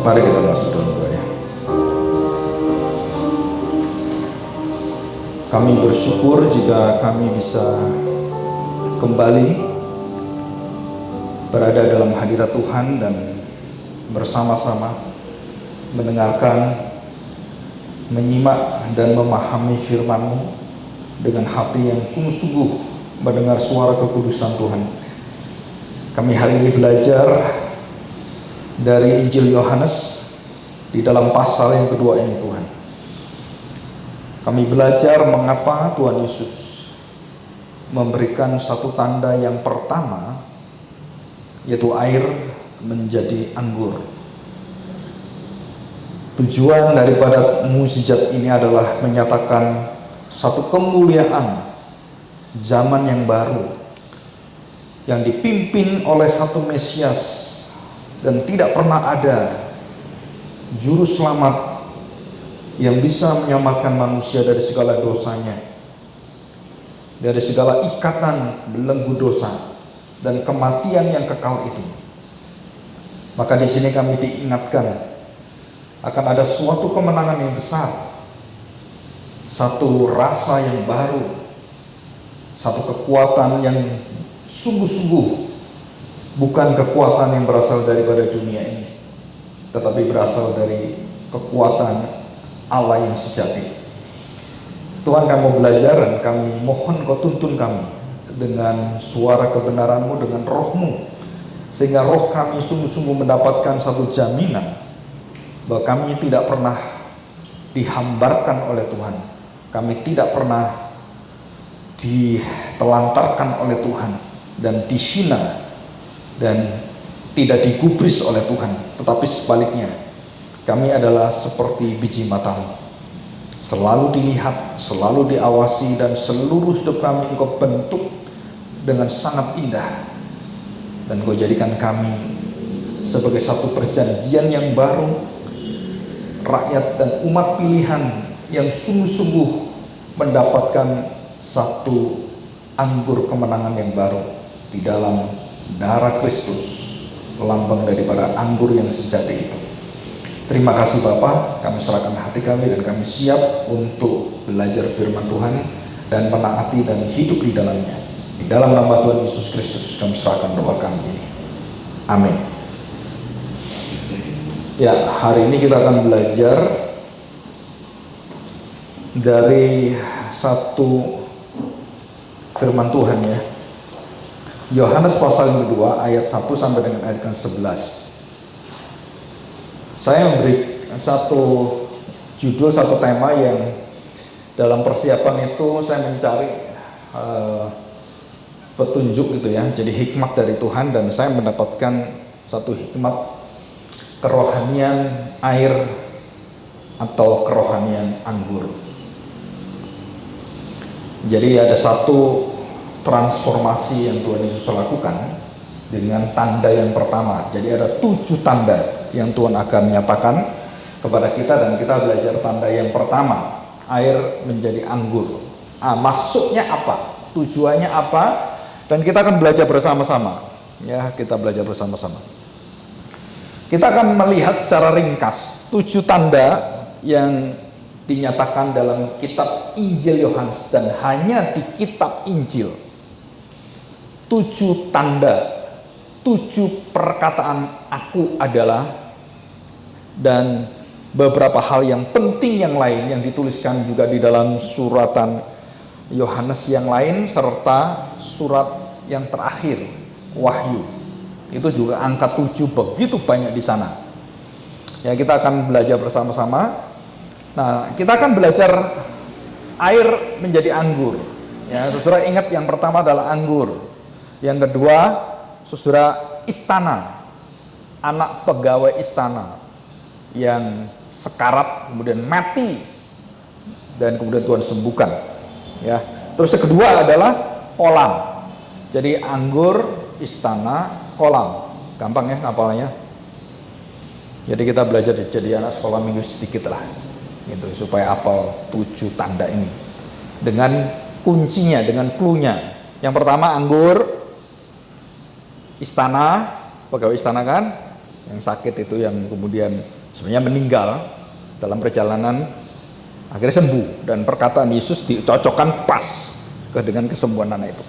Mari kita masuk dalam doa ya. Kami bersyukur jika kami bisa kembali berada dalam hadirat Tuhan dan bersama-sama mendengarkan, menyimak dan memahami firman-Mu dengan hati yang sungguh-sungguh mendengar suara kekudusan Tuhan. Kami hari ini belajar dari Injil Yohanes di dalam pasal yang kedua ini Tuhan. Kami belajar mengapa Tuhan Yesus memberikan satu tanda yang pertama, yaitu air menjadi anggur. Tujuan daripada mukjizat ini adalah menyatakan satu kemuliaan zaman yang baru yang dipimpin oleh satu Mesias, dan tidak pernah ada juru selamat yang bisa menyelamatkan manusia dari segala dosanya, dari segala ikatan belenggu dosa dan kematian yang kekal itu. Maka di sini kami diingatkan akan ada suatu kemenangan yang besar, satu rasa yang baru, satu kekuatan yang sungguh-sungguh bukan kekuatan yang berasal daripada dunia ini, tetapi berasal dari kekuatan Allah yang sejati. Tuhan, kami mau belajar dan kami mohon Kau tuntun kami dengan suara kebenaran-Mu, dengan Roh-Mu, sehingga roh kami sungguh-sungguh mendapatkan satu jaminan bahwa kami tidak pernah dihambarkan oleh Tuhan, kami tidak pernah ditelantarkan oleh Tuhan dan dihina dan tidak digubris oleh Tuhan, tetapi sebaliknya kami adalah seperti biji matamu, selalu dilihat, selalu diawasi, dan seluruh hidup kami Engkau bentuk dengan sangat indah, dan Engkau jadikan kami sebagai satu perjanjian yang baru, rakyat dan umat pilihan yang sungguh-sungguh mendapatkan satu anggur kemenangan yang baru di dalam darah Kristus, lambang daripada anggur yang sejati itu. Terima kasih Bapa, kami serahkan hati kami dan kami siap untuk belajar firman Tuhan dan menaati dan hidup di dalamnya. Di dalam nama Tuhan Yesus Kristus kami serahkan doa kami ini. Amin. Ya, hari ini kita akan belajar dari satu firman Tuhan ya. Yohanes pasal yang kedua ayat 1 sampai dengan ayat 11. Saya memberi satu judul, satu tema yang dalam persiapan itu saya mencari petunjuk gitu ya, jadi hikmat dari Tuhan, dan saya mendapatkan satu hikmat kerohanian air atau kerohanian anggur. Jadi ada satu transformasi yang Tuhan Yesus lakukan dengan tanda yang pertama. Jadi ada 7 tanda yang Tuhan akan nyatakan kepada kita, dan kita belajar tanda yang pertama, air menjadi anggur. Maksudnya apa? Tujuannya apa? Dan kita akan belajar bersama-sama. Ya, kita belajar bersama-sama. Kita akan melihat secara ringkas 7 tanda yang dinyatakan dalam kitab Injil Yohanes, dan hanya di kitab Injil. 7 tanda, 7 perkataan aku adalah, dan beberapa hal yang penting yang lain yang dituliskan juga di dalam suratan Yohanes yang lain, serta surat yang terakhir, Wahyu. Itu juga angka 7 begitu banyak di sana. Ya, kita akan belajar bersama-sama. Nah, kita akan belajar air menjadi anggur. Ya, saudara ingat yang pertama adalah anggur. Yang kedua, saudara, istana, anak pegawai istana yang sekarat kemudian mati dan kemudian Tuhan sembuhkan. Ya, terus yang kedua adalah kolam. Jadi anggur, istana, kolam. Gampang ya ngapalnya. Jadi kita belajar jadi anak sekolah minggu sedikit lah, gitu, supaya hafal 7 tanda ini dengan kuncinya, dengan cluenya. Yang pertama anggur, istana, pegawai istana kan, yang sakit itu, yang kemudian sebenarnya meninggal dalam perjalanan, akhirnya sembuh, dan perkataan Yesus dicocokkan pas dengan kesembuhan anak itu.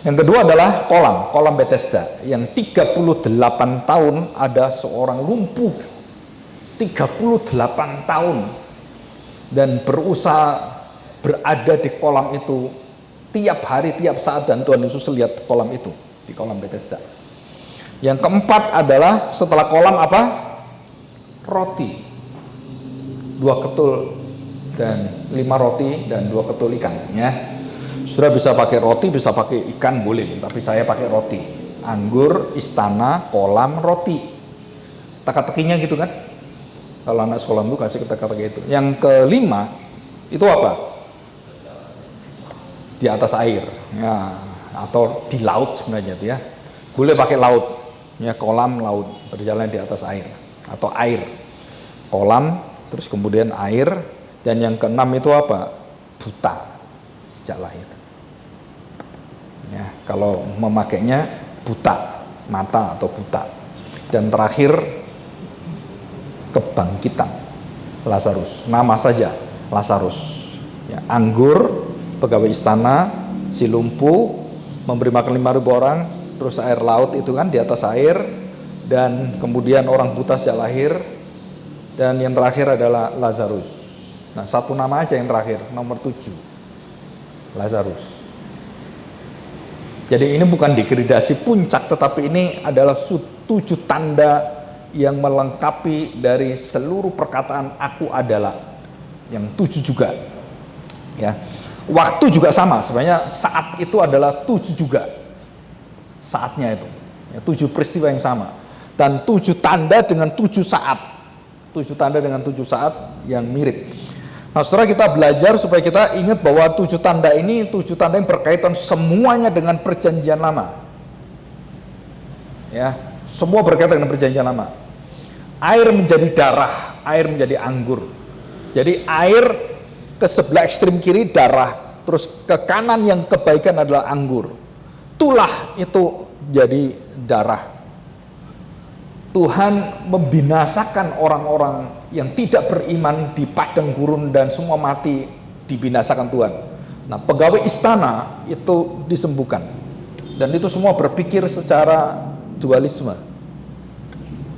Yang kedua adalah kolam Bethesda yang 38 tahun ada seorang lumpuh 38 tahun dan berusaha berada di kolam itu tiap hari, tiap saat, dan Tuhan Yesus lihat kolam itu, di kolam Bethesda. Yang keempat adalah setelah kolam apa? Roti. 2 ketul dan 5 roti dan 2 ketul ikan, ya. Sudah bisa pakai roti, bisa pakai ikan, boleh, tapi saya pakai roti. Anggur, istana, kolam, roti. Teka-tekinya gitu kan. Kalau anak sekolah itu kasih teka-teki itu. Yang kelima itu apa? Di atas air, ya, atau di laut sebenarnya itu, ya. Boleh pakai laut, ya, kolam, laut, berjalan di atas air atau air. Kolam, terus kemudian air, dan yang keenam itu apa? Buta sejak lahir. Ya, kalau memakainya buta mata atau buta. Dan terakhir kebangkitan Lazarus, nama saja Lazarus, ya, anggur, pegawai istana, si lumpuh, memberi makan 5.000 orang, terus air laut itu kan di atas air, dan kemudian orang buta sejak lahir, dan yang terakhir adalah Lazarus. Nah, satu nama aja yang terakhir, nomor 7, Lazarus. Jadi ini bukan digradasi puncak, tetapi ini adalah 7 tanda yang melengkapi dari seluruh perkataan aku adalah, yang 7 juga, ya. Waktu juga sama, sebenarnya saat itu adalah 7 juga saatnya itu, ya, 7 peristiwa yang sama, dan 7 tanda dengan 7 saat, 7 tanda dengan 7 saat yang mirip. Nah, setelah kita belajar supaya kita ingat bahwa 7 tanda ini 7 tanda yang berkaitan semuanya dengan perjanjian lama, ya, semua berkaitan dengan perjanjian lama. Air menjadi darah, air menjadi anggur. Jadi air ke sebelah ekstrim kiri darah, terus ke kanan yang kebaikan adalah anggur. Tulah itu jadi darah. Tuhan membinasakan orang-orang yang tidak beriman di padang gurun, dan semua mati dibinasakan Tuhan. Nah, pegawai istana itu disembuhkan, dan itu semua berpikir secara dualisme.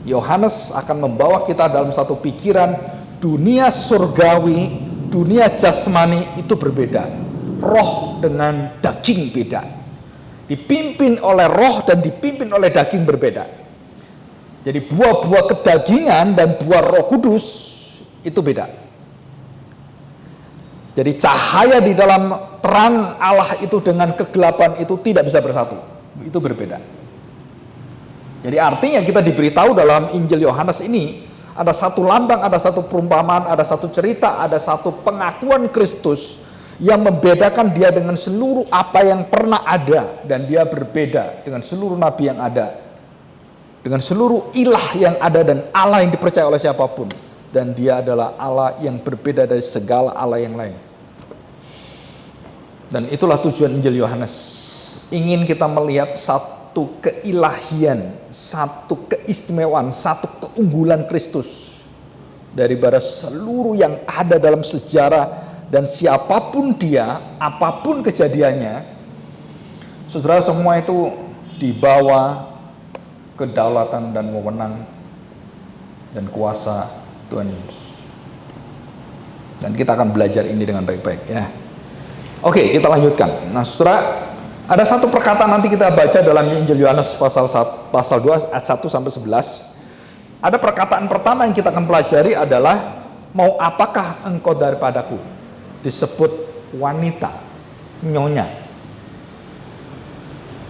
Yohanes akan membawa kita dalam satu pikiran dunia surgawi, dunia jasmani itu berbeda. Roh dengan daging beda. Dipimpin oleh roh dan dipimpin oleh daging berbeda. Jadi buah-buah kedagingan dan buah Roh Kudus itu beda. Jadi cahaya di dalam terang Allah itu dengan kegelapan itu tidak bisa bersatu. Itu berbeda. Jadi artinya kita diberitahu dalam Injil Yohanes ini ada satu lambang, ada satu perumpamaan, ada satu cerita, ada satu pengakuan Kristus yang membedakan dia dengan seluruh apa yang pernah ada, dan dia berbeda dengan seluruh nabi yang ada, dengan seluruh ilah yang ada, dan Allah yang dipercaya oleh siapapun, dan dia adalah Allah yang berbeda dari segala Allah yang lain. Dan itulah tujuan Injil Yohanes, ingin kita melihat satu keilahian, satu keistimewaan, satu keunggulan Kristus daripada seluruh yang ada dalam sejarah. Dan siapapun dia, apapun kejadiannya, saudara, semua itu dibawa kedaulatan dan wewenang dan kuasa Tuhan Yesus. Dan kita akan belajar ini dengan baik-baik, ya. Oke, kita lanjutkan. Nah, saudara, ada satu perkataan nanti kita baca dalam Injil Yohanes pasal 2 ayat 1 sampai 11. Ada perkataan pertama yang kita akan pelajari adalah, mau apakah engkau daripadaku? Disebut wanita, nyonya.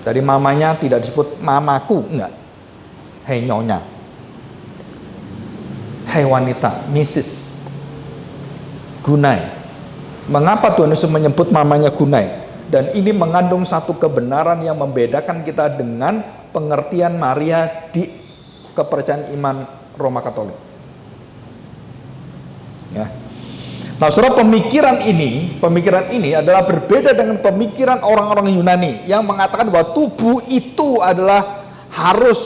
Dari mamanya tidak disebut mamaku, enggak. Hei nyonya, hei wanita, Mrs. Gunai. Mengapa Tuhan Yesus menyebut mamanya Gunai? Dan ini mengandung satu kebenaran yang membedakan kita dengan pengertian Maria di kepercayaan iman Roma Katolik, ya. Nah, saudara, pemikiran ini adalah berbeda dengan pemikiran orang-orang Yunani yang mengatakan bahwa tubuh itu adalah harus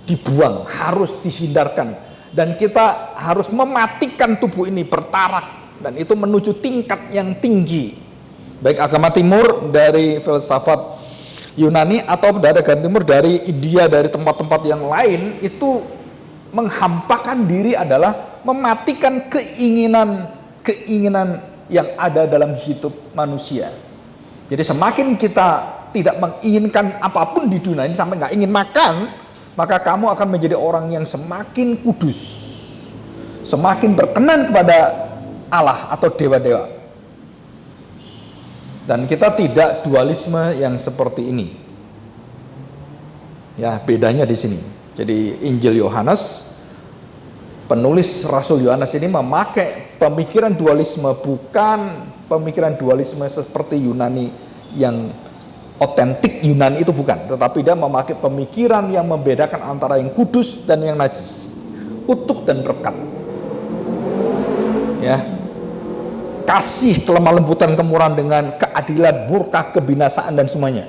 dibuang, harus dihindarkan. Dan kita harus mematikan tubuh ini bertarak. Dan itu menuju tingkat yang tinggi. Baik agama timur dari filsafat Yunani atau dari agama timur dari India, dari tempat-tempat yang lain, itu menghampakan diri adalah mematikan keinginan yang ada dalam hidup manusia. Jadi semakin kita tidak menginginkan apapun di dunia ini, sampai nggak ingin makan, maka kamu akan menjadi orang yang semakin kudus, semakin berkenan kepada Allah atau dewa-dewa. Dan kita tidak dualisme yang seperti ini. Ya, bedanya di sini. Jadi Injil Yohanes, penulis Rasul Yohanes ini memakai pemikiran dualisme, bukan pemikiran dualisme seperti Yunani yang otentik Yunani itu, bukan, tetapi dia memakai pemikiran yang membedakan antara yang kudus dan yang najis, kutuk dan berkat. Ya. Kasih, kelemah lembutan, kemurahan dengan keadilan, murka, kebinasaan dan semuanya.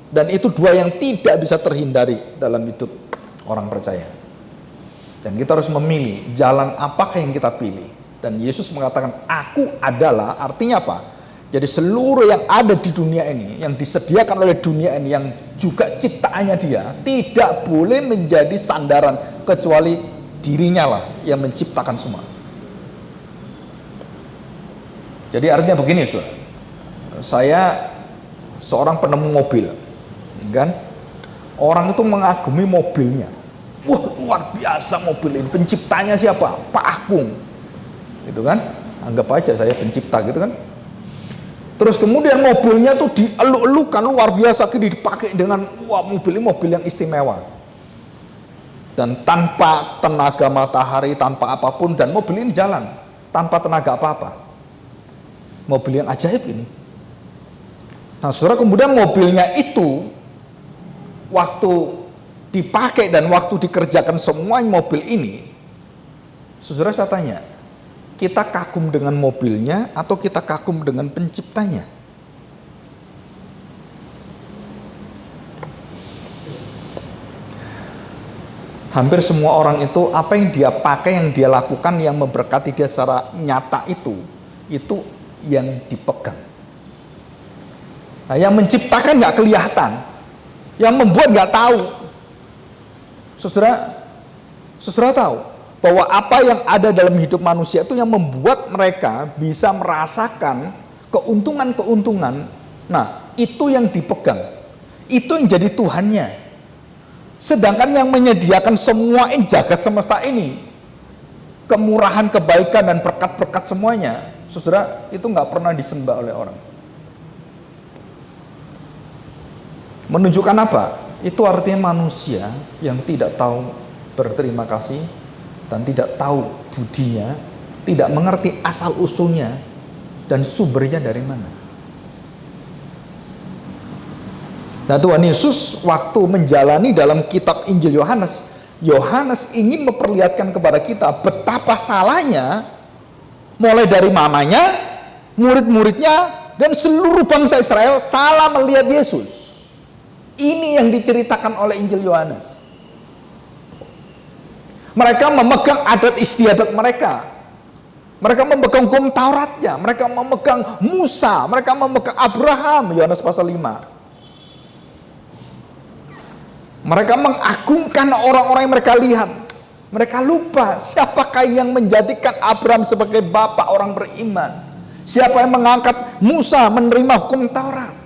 Dan itu dua yang tidak bisa terhindari dalam hidup orang percaya. Dan kita harus memilih jalan apakah yang kita pilih. Dan Yesus mengatakan, aku adalah, artinya apa? Jadi seluruh yang ada di dunia ini, yang disediakan oleh dunia ini, yang juga ciptaannya dia, tidak boleh menjadi sandaran, kecuali dirinya lah yang menciptakan semua. Jadi artinya begini, saudara. Saya seorang penemu mobil, kan? Orang itu mengagumi mobilnya. Wah, luar biasa mobil ini. Penciptanya siapa? Pak Agung. Gitu kan? Anggap aja saya pencipta gitu kan. Terus kemudian mobilnya tuh dieluk-elukan luar biasa, dipakai dengan wah, mobil ini mobil yang istimewa. Dan tanpa tenaga matahari, tanpa apapun, dan mobil ini jalan tanpa tenaga apa-apa. Mobil yang ajaib ini. Nah, saudara, kemudian mobilnya itu waktu dipakai dan waktu dikerjakan semua mobil ini, saudara, saya tanya, kita kagum dengan mobilnya atau kita kagum dengan penciptanya? Hampir semua orang itu, apa yang dia pakai, yang dia lakukan, yang memberkati dia secara nyata itu yang dipegang. Nah, yang menciptakan nggak kelihatan, yang membuat nggak tahu. Saudara tahu bahwa apa yang ada dalam hidup manusia itu yang membuat mereka bisa merasakan keuntungan-keuntungan. Nah, itu yang dipegang, itu yang jadi Tuhannya. Sedangkan yang menyediakan semua ini, jagat semesta ini, kemurahan, kebaikan, dan berkat-berkat semuanya, saudara, itu nggak pernah disembah oleh orang. Menunjukkan apa? Itu artinya manusia yang tidak tahu berterima kasih dan tidak tahu budinya, tidak mengerti asal-usulnya dan sumbernya dari mana. Nah, Tuhan Yesus waktu menjalani dalam kitab Injil Yohanes, Yohanes ingin memperlihatkan kepada kita betapa salahnya mulai dari mamanya, murid-muridnya, dan seluruh bangsa Israel salah melihat Yesus. Ini yang diceritakan oleh Injil Yohanes. Mereka memegang adat istiadat mereka. Mereka memegang hukum Tauratnya. Mereka memegang Musa. Mereka memegang Abraham. Yohanes pasal 5. Mereka mengagungkan orang-orang yang mereka lihat. Mereka lupa siapakah yang menjadikan Abraham sebagai bapak orang beriman. Siapa yang mengangkat Musa menerima hukum Taurat.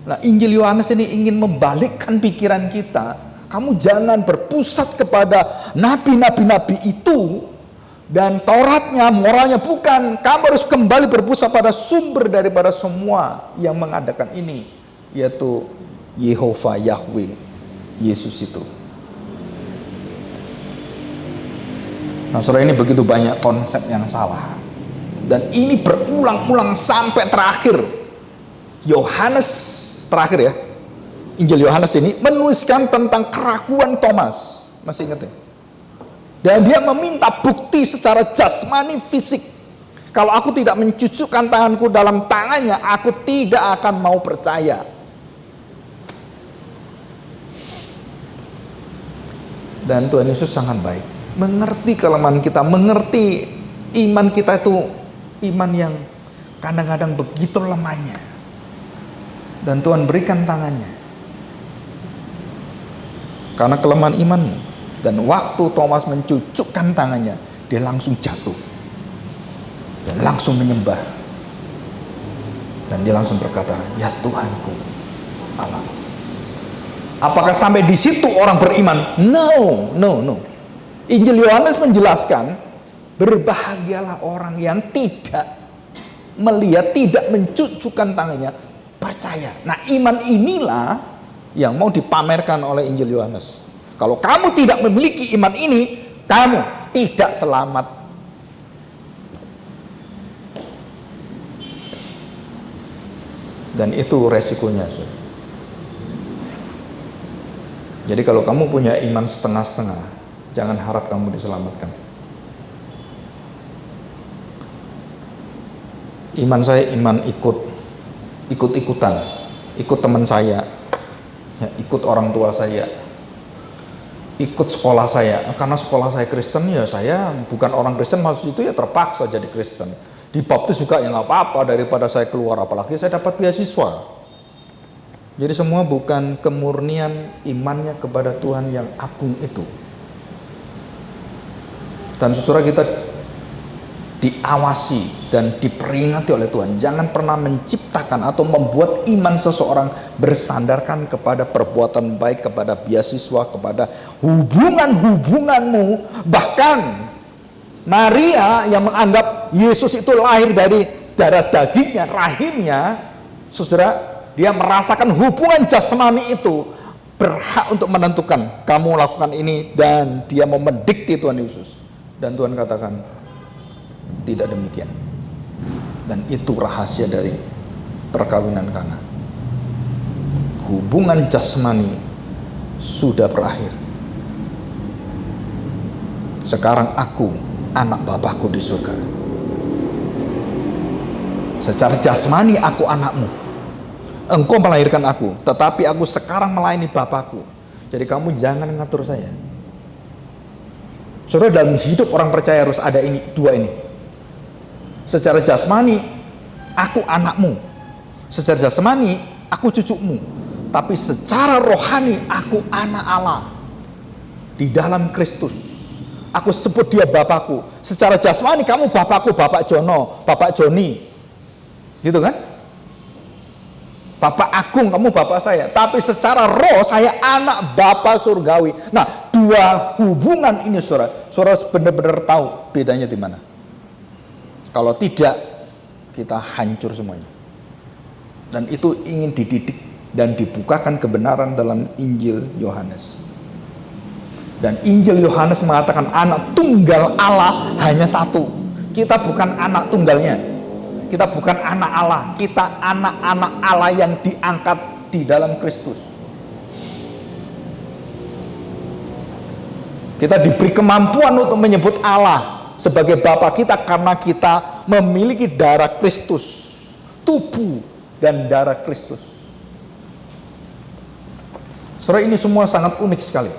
Nah, Injil Yohanes ini ingin membalikkan pikiran kita. Kamu jangan berpusat kepada nabi-nabi itu dan Tauratnya, moralnya, bukan. Kamu harus kembali berpusat pada sumber daripada semua yang mengadakan ini, yaitu Yehova, Yahweh, Yesus itu. Nah, saudara, ini begitu banyak konsep yang salah. Dan ini berulang-ulang sampai terakhir. Yohanes terakhir ya, Injil Yohanes ini menuliskan tentang keraguan Thomas. Masih ingat ya? Dan dia meminta bukti secara jasmani fisik. Kalau aku tidak mencucukkan tanganku dalam tangannya, aku tidak akan mau percaya. Dan Tuhan Yesus sangat baik, mengerti kelemahan kita, mengerti iman kita itu iman yang kadang-kadang begitu lemahnya. Dan Tuhan berikan tangannya karena kelemahan imanmu. Dan waktu Thomas mencucukkan tangannya, dia langsung jatuh dan langsung menyembah. Dan dia langsung berkata, "Ya Tuhanku, Allah." Apakah sampai di situ orang beriman? No. Injil Yohanes menjelaskan, berbahagialah orang yang tidak melihat, tidak mencucukkan tangannya, percaya. Nah, iman inilah yang mau dipamerkan oleh Injil Yohanes. Kalau kamu tidak memiliki iman ini, kamu tidak selamat. Dan itu resikonya. Jadi kalau kamu punya iman setengah-setengah, jangan harap kamu diselamatkan. Iman saya iman ikut-ikutan, ikut teman saya, ya, ikut orang tua saya, ikut sekolah saya. Karena sekolah saya Kristen, ya saya bukan orang Kristen, maksud itu ya terpaksa jadi Kristen. Dibaptis juga ya nggak apa-apa, daripada saya keluar, apalagi saya dapat beasiswa. Jadi semua bukan kemurnian imannya kepada Tuhan yang agung itu. Dan saudara, kita diawasi dan diperingati oleh Tuhan, jangan pernah menciptakan atau membuat iman seseorang bersandarkan kepada perbuatan baik, kepada beasiswa, kepada hubungan-hubunganmu. Bahkan Maria yang menganggap Yesus itu lahir dari darah dagingnya, rahimnya, saudara, dia merasakan hubungan jasmani itu, berhak untuk menentukan kamu lakukan ini, dan dia mau mendikte Tuhan Yesus. Dan Tuhan katakan tidak demikian. Dan itu rahasia dari perkawinan Kana. Hubungan jasmani sudah berakhir. Sekarang aku anak Bapakku di surga. Secara jasmani aku anakmu. Engkau melahirkan aku, tetapi aku sekarang melayani Bapakku. Jadi kamu jangan ngatur saya. Saudara, dalam hidup orang percaya harus ada ini, dua ini. Secara jasmani aku anakmu, secara jasmani aku cucumu, tapi secara rohani aku anak Allah di dalam Kristus. Aku sebut dia Bapakku. Secara jasmani kamu Bapakku, Bapak Jono, Bapak Joni, gitu kan? Bapak agung, kamu bapak saya. Tapi secara roh saya anak Bapa surgawi. Nah, dua hubungan ini saudara benar-benar tahu bedanya di mana. Kalau tidak, kita hancur semuanya. Dan itu ingin dididik dan dibukakan kebenaran dalam Injil Yohanes. Dan Injil Yohanes mengatakan anak tunggal Allah hanya satu. Kita bukan anak tunggalnya. Kita bukan anak Allah, kita anak-anak Allah yang diangkat di dalam Kristus. Kita diberi kemampuan untuk menyebut Allah sebagai Bapa kita karena kita memiliki darah Kristus, tubuh dan darah Kristus. Saudara, ini semua sangat unik sekali.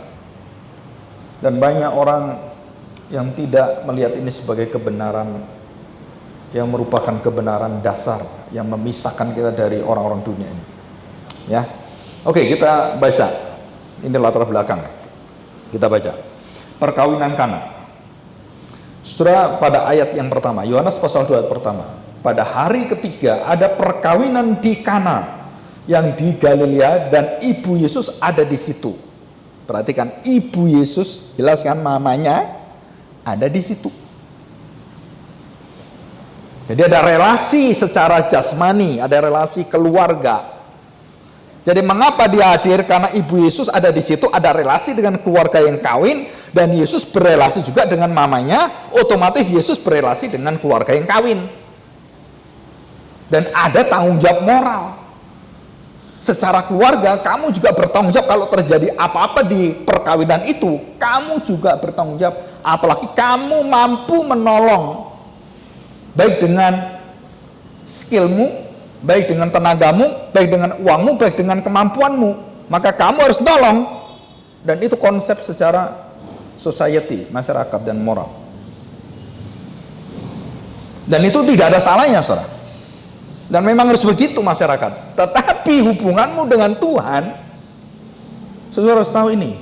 Dan banyak orang yang tidak melihat ini sebagai kebenaran, yang merupakan kebenaran dasar yang memisahkan kita dari orang-orang dunia ini. Ya, oke, kita baca. Ini latar belakang. Kita baca perkawinan Kana. Saudara, pada ayat yang pertama, Yohanes pasal 2 ayat pertama, pada hari ketiga ada perkawinan di Kana yang di Galilea dan ibu Yesus ada di situ. Perhatikan, ibu Yesus, jelas kan, mamanya ada di situ. Jadi ada relasi secara jasmani, ada relasi keluarga. Jadi mengapa dia hadir? Karena ibu Yesus ada di situ, ada relasi dengan keluarga yang kawin, dan Yesus berelasi juga dengan mamanya, otomatis Yesus berelasi dengan keluarga yang kawin. Dan ada tanggung jawab moral. Secara keluarga, kamu juga bertanggung jawab kalau terjadi apa-apa di perkawinan itu, kamu juga bertanggung jawab. Apalagi kamu mampu menolong, baik dengan skillmu, baik dengan tenagamu, baik dengan uangmu, baik dengan kemampuanmu, maka kamu harus nolong. Dan itu konsep secara society, masyarakat dan moral. Dan itu tidak ada salahnya, saudara. Dan memang harus begitu masyarakat. Tetapi hubunganmu dengan Tuhan, saudara harus tahu ini.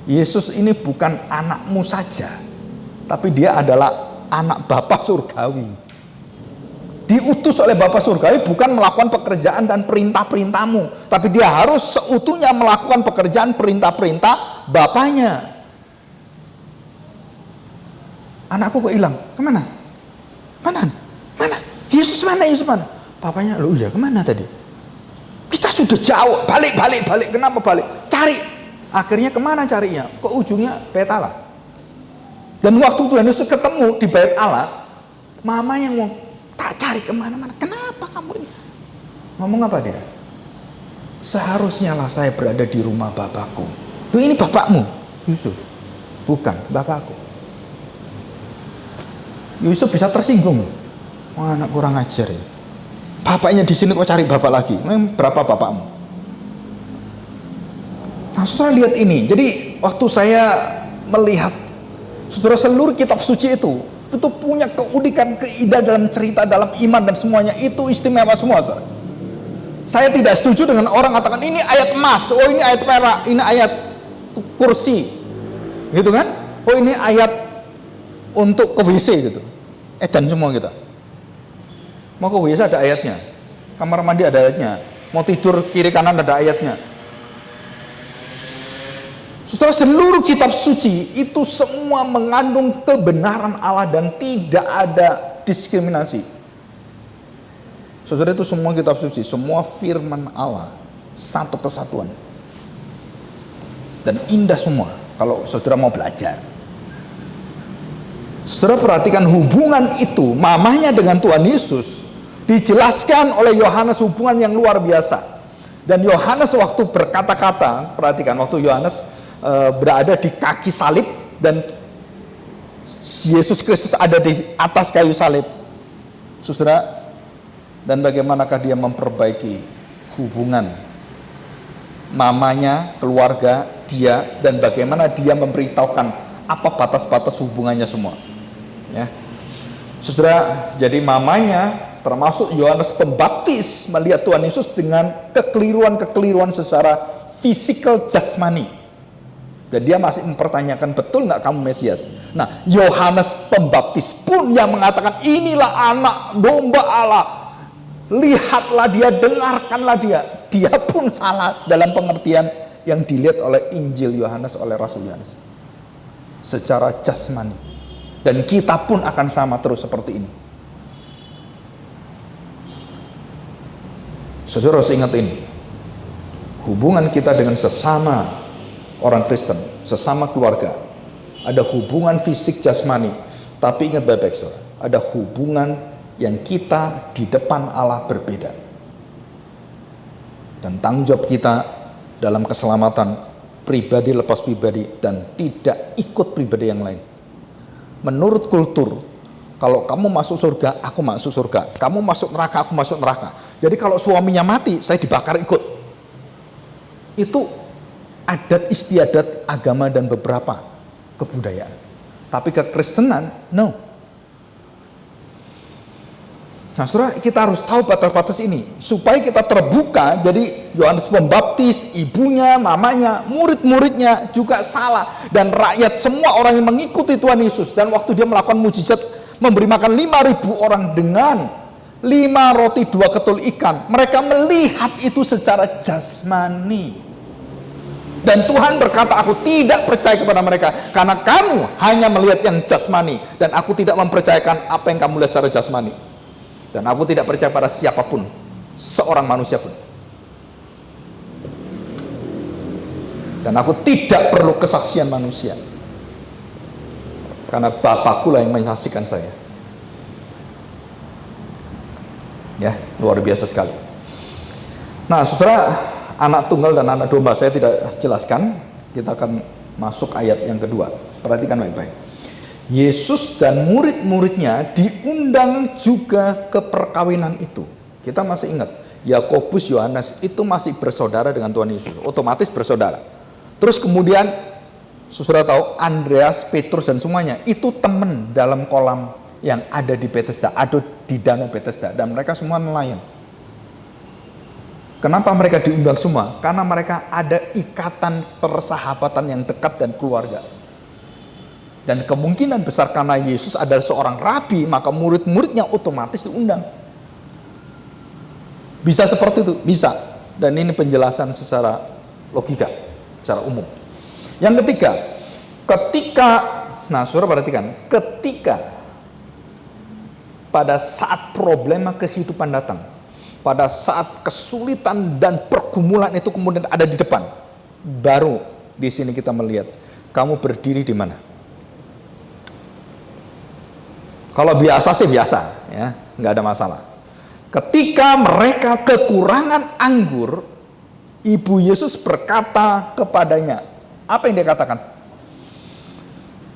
Yesus ini bukan anakmu saja, tapi dia adalah anak Bapa surgawi. Diutus oleh Bapa surgawi bukan melakukan pekerjaan dan perintah-perintahmu, tapi dia harus seutuhnya melakukan pekerjaan perintah-perintah Bapaknya. Anakku kok hilang? Kemana? Mana? Yesus mana? Papanya, loh iya kemana tadi? Kita sudah jauh, balik. Kenapa balik? Cari. Akhirnya kemana carinya? Ke ujungnya Bait Allah. Dan waktu Tuhan Yesus ketemu di Bait Allah, mama yang mau tak cari kemana-mana. Kenapa kamu ini? Ngomong apa dia? Seharusnya lah saya berada di rumah Bapakku. Loh ini bapakmu? Yusuf. Bukan, bapakku. Yusuf bisa tersinggung. Wah, anak kurang ajar ya. Bapaknya di sini kok cari bapak lagi? Memang berapa bapakmu? Nah, saudara lihat ini. Jadi waktu saya melihat saudara seluruh kitab suci itu punya keunikan, keindahan dalam cerita, dalam iman dan semuanya itu istimewa semua, saudara. Saya tidak setuju dengan orang katakan ini ayat emas, oh ini ayat perak, ini ayat kursi, gitu kan? Oh ini ayat untuk ke WC gitu. Edan semua kita. Mau ke WC ada ayatnya, kamar mandi ada ayatnya, mau tidur kiri kanan ada ayatnya. Setelah seluruh kitab suci itu semua mengandung kebenaran Allah dan tidak ada diskriminasi. Saudara, itu semua kitab suci, semua firman Allah, satu kesatuan. Dan indah semua kalau saudara mau belajar. Saudara perhatikan hubungan itu, mamanya dengan Tuhan Yesus dijelaskan oleh Yohanes hubungan yang luar biasa. Dan Yohanes waktu berkata-kata, perhatikan waktu Yohanes berada di kaki salib dan Yesus Kristus ada di atas kayu salib, saudara, dan bagaimanakah dia memperbaiki hubungan mamanya, keluarga dia, dan bagaimana dia memberitahukan apa batas-batas hubungannya semua. Ya, saudara, jadi mamanya termasuk Yohanes Pembaptis melihat Tuhan Yesus dengan kekeliruan secara fisikal jasmani. Dan dia masih mempertanyakan, betul nggak kamu Mesias? Nah, Yohanes Pembaptis pun yang mengatakan, inilah anak domba Allah. Lihatlah dia, dengarkanlah dia. Dia pun salah dalam pengertian yang dilihat oleh Injil Yohanes, oleh Rasul Yohanes. Secara jasmani. Dan kita pun akan sama terus seperti ini. Saudara harus ingat ini. Hubungan kita dengan sesama orang Kristen, sesama keluarga, ada hubungan fisik jasmani, tapi ingat baik-baik saudara, ada hubungan yang kita di depan Allah berbeda. Dan tanggung jawab kita dalam keselamatan pribadi lepas pribadi dan tidak ikut pribadi yang lain. Menurut kultur, kalau kamu masuk surga, aku masuk surga. Kamu masuk neraka, aku masuk neraka. Jadi kalau suaminya mati, saya dibakar ikut. Itu adat istiadat agama dan beberapa kebudayaan. Tapi kekristenan, no. Nah, saudara, kita harus tahu batas-batas ini supaya kita terbuka. Jadi Yohanes Pembaptis, ibunya, mamanya, murid-muridnya juga salah, dan rakyat semua orang yang mengikuti Tuhan Yesus. Dan waktu dia melakukan mujizat memberi makan 5.000 orang dengan 5 roti 2 ketul ikan, mereka melihat itu secara jasmani. Dan Tuhan berkata, aku tidak percaya kepada mereka karena kamu hanya melihat yang jasmani, dan aku tidak mempercayakan apa yang kamu lihat secara jasmani. Dan aku tidak percaya pada siapapun, seorang manusia pun. Dan aku tidak perlu kesaksian manusia, karena Bapakku lah yang menyaksikan saya. Ya, luar biasa sekali. Nah, saudara, anak tunggal dan anak domba saya tidak jelaskan. Kita akan masuk ayat yang kedua. Perhatikan baik-baik. Yesus dan murid-muridnya diundang juga ke perkawinan itu. Kita masih ingat, Yakobus, Yohanes itu masih bersaudara dengan Tuhan Yesus, otomatis bersaudara. Terus kemudian saudara tahu Andreas, Petrus dan semuanya itu teman dalam kolam yang ada di Bethesda, ada di danau Bethesda, dan mereka semua nelayan. Kenapa mereka diundang semua? Karena mereka ada ikatan persahabatan yang dekat dan keluarga. Dan kemungkinan besar karena Yesus adalah seorang rabi, maka murid-muridnya otomatis diundang. Bisa seperti itu? Bisa. Dan ini penjelasan secara logika, secara umum. Yang ketiga, saudara perhatikan, ketika pada saat problema kehidupan datang, pada saat kesulitan dan pergumulan itu kemudian ada di depan, baru di sini kita melihat kamu berdiri di mana. Kalau biasa sih biasa, ya, nggak ada masalah. Ketika mereka kekurangan anggur, Ibu Yesus berkata kepadanya, apa yang dia katakan?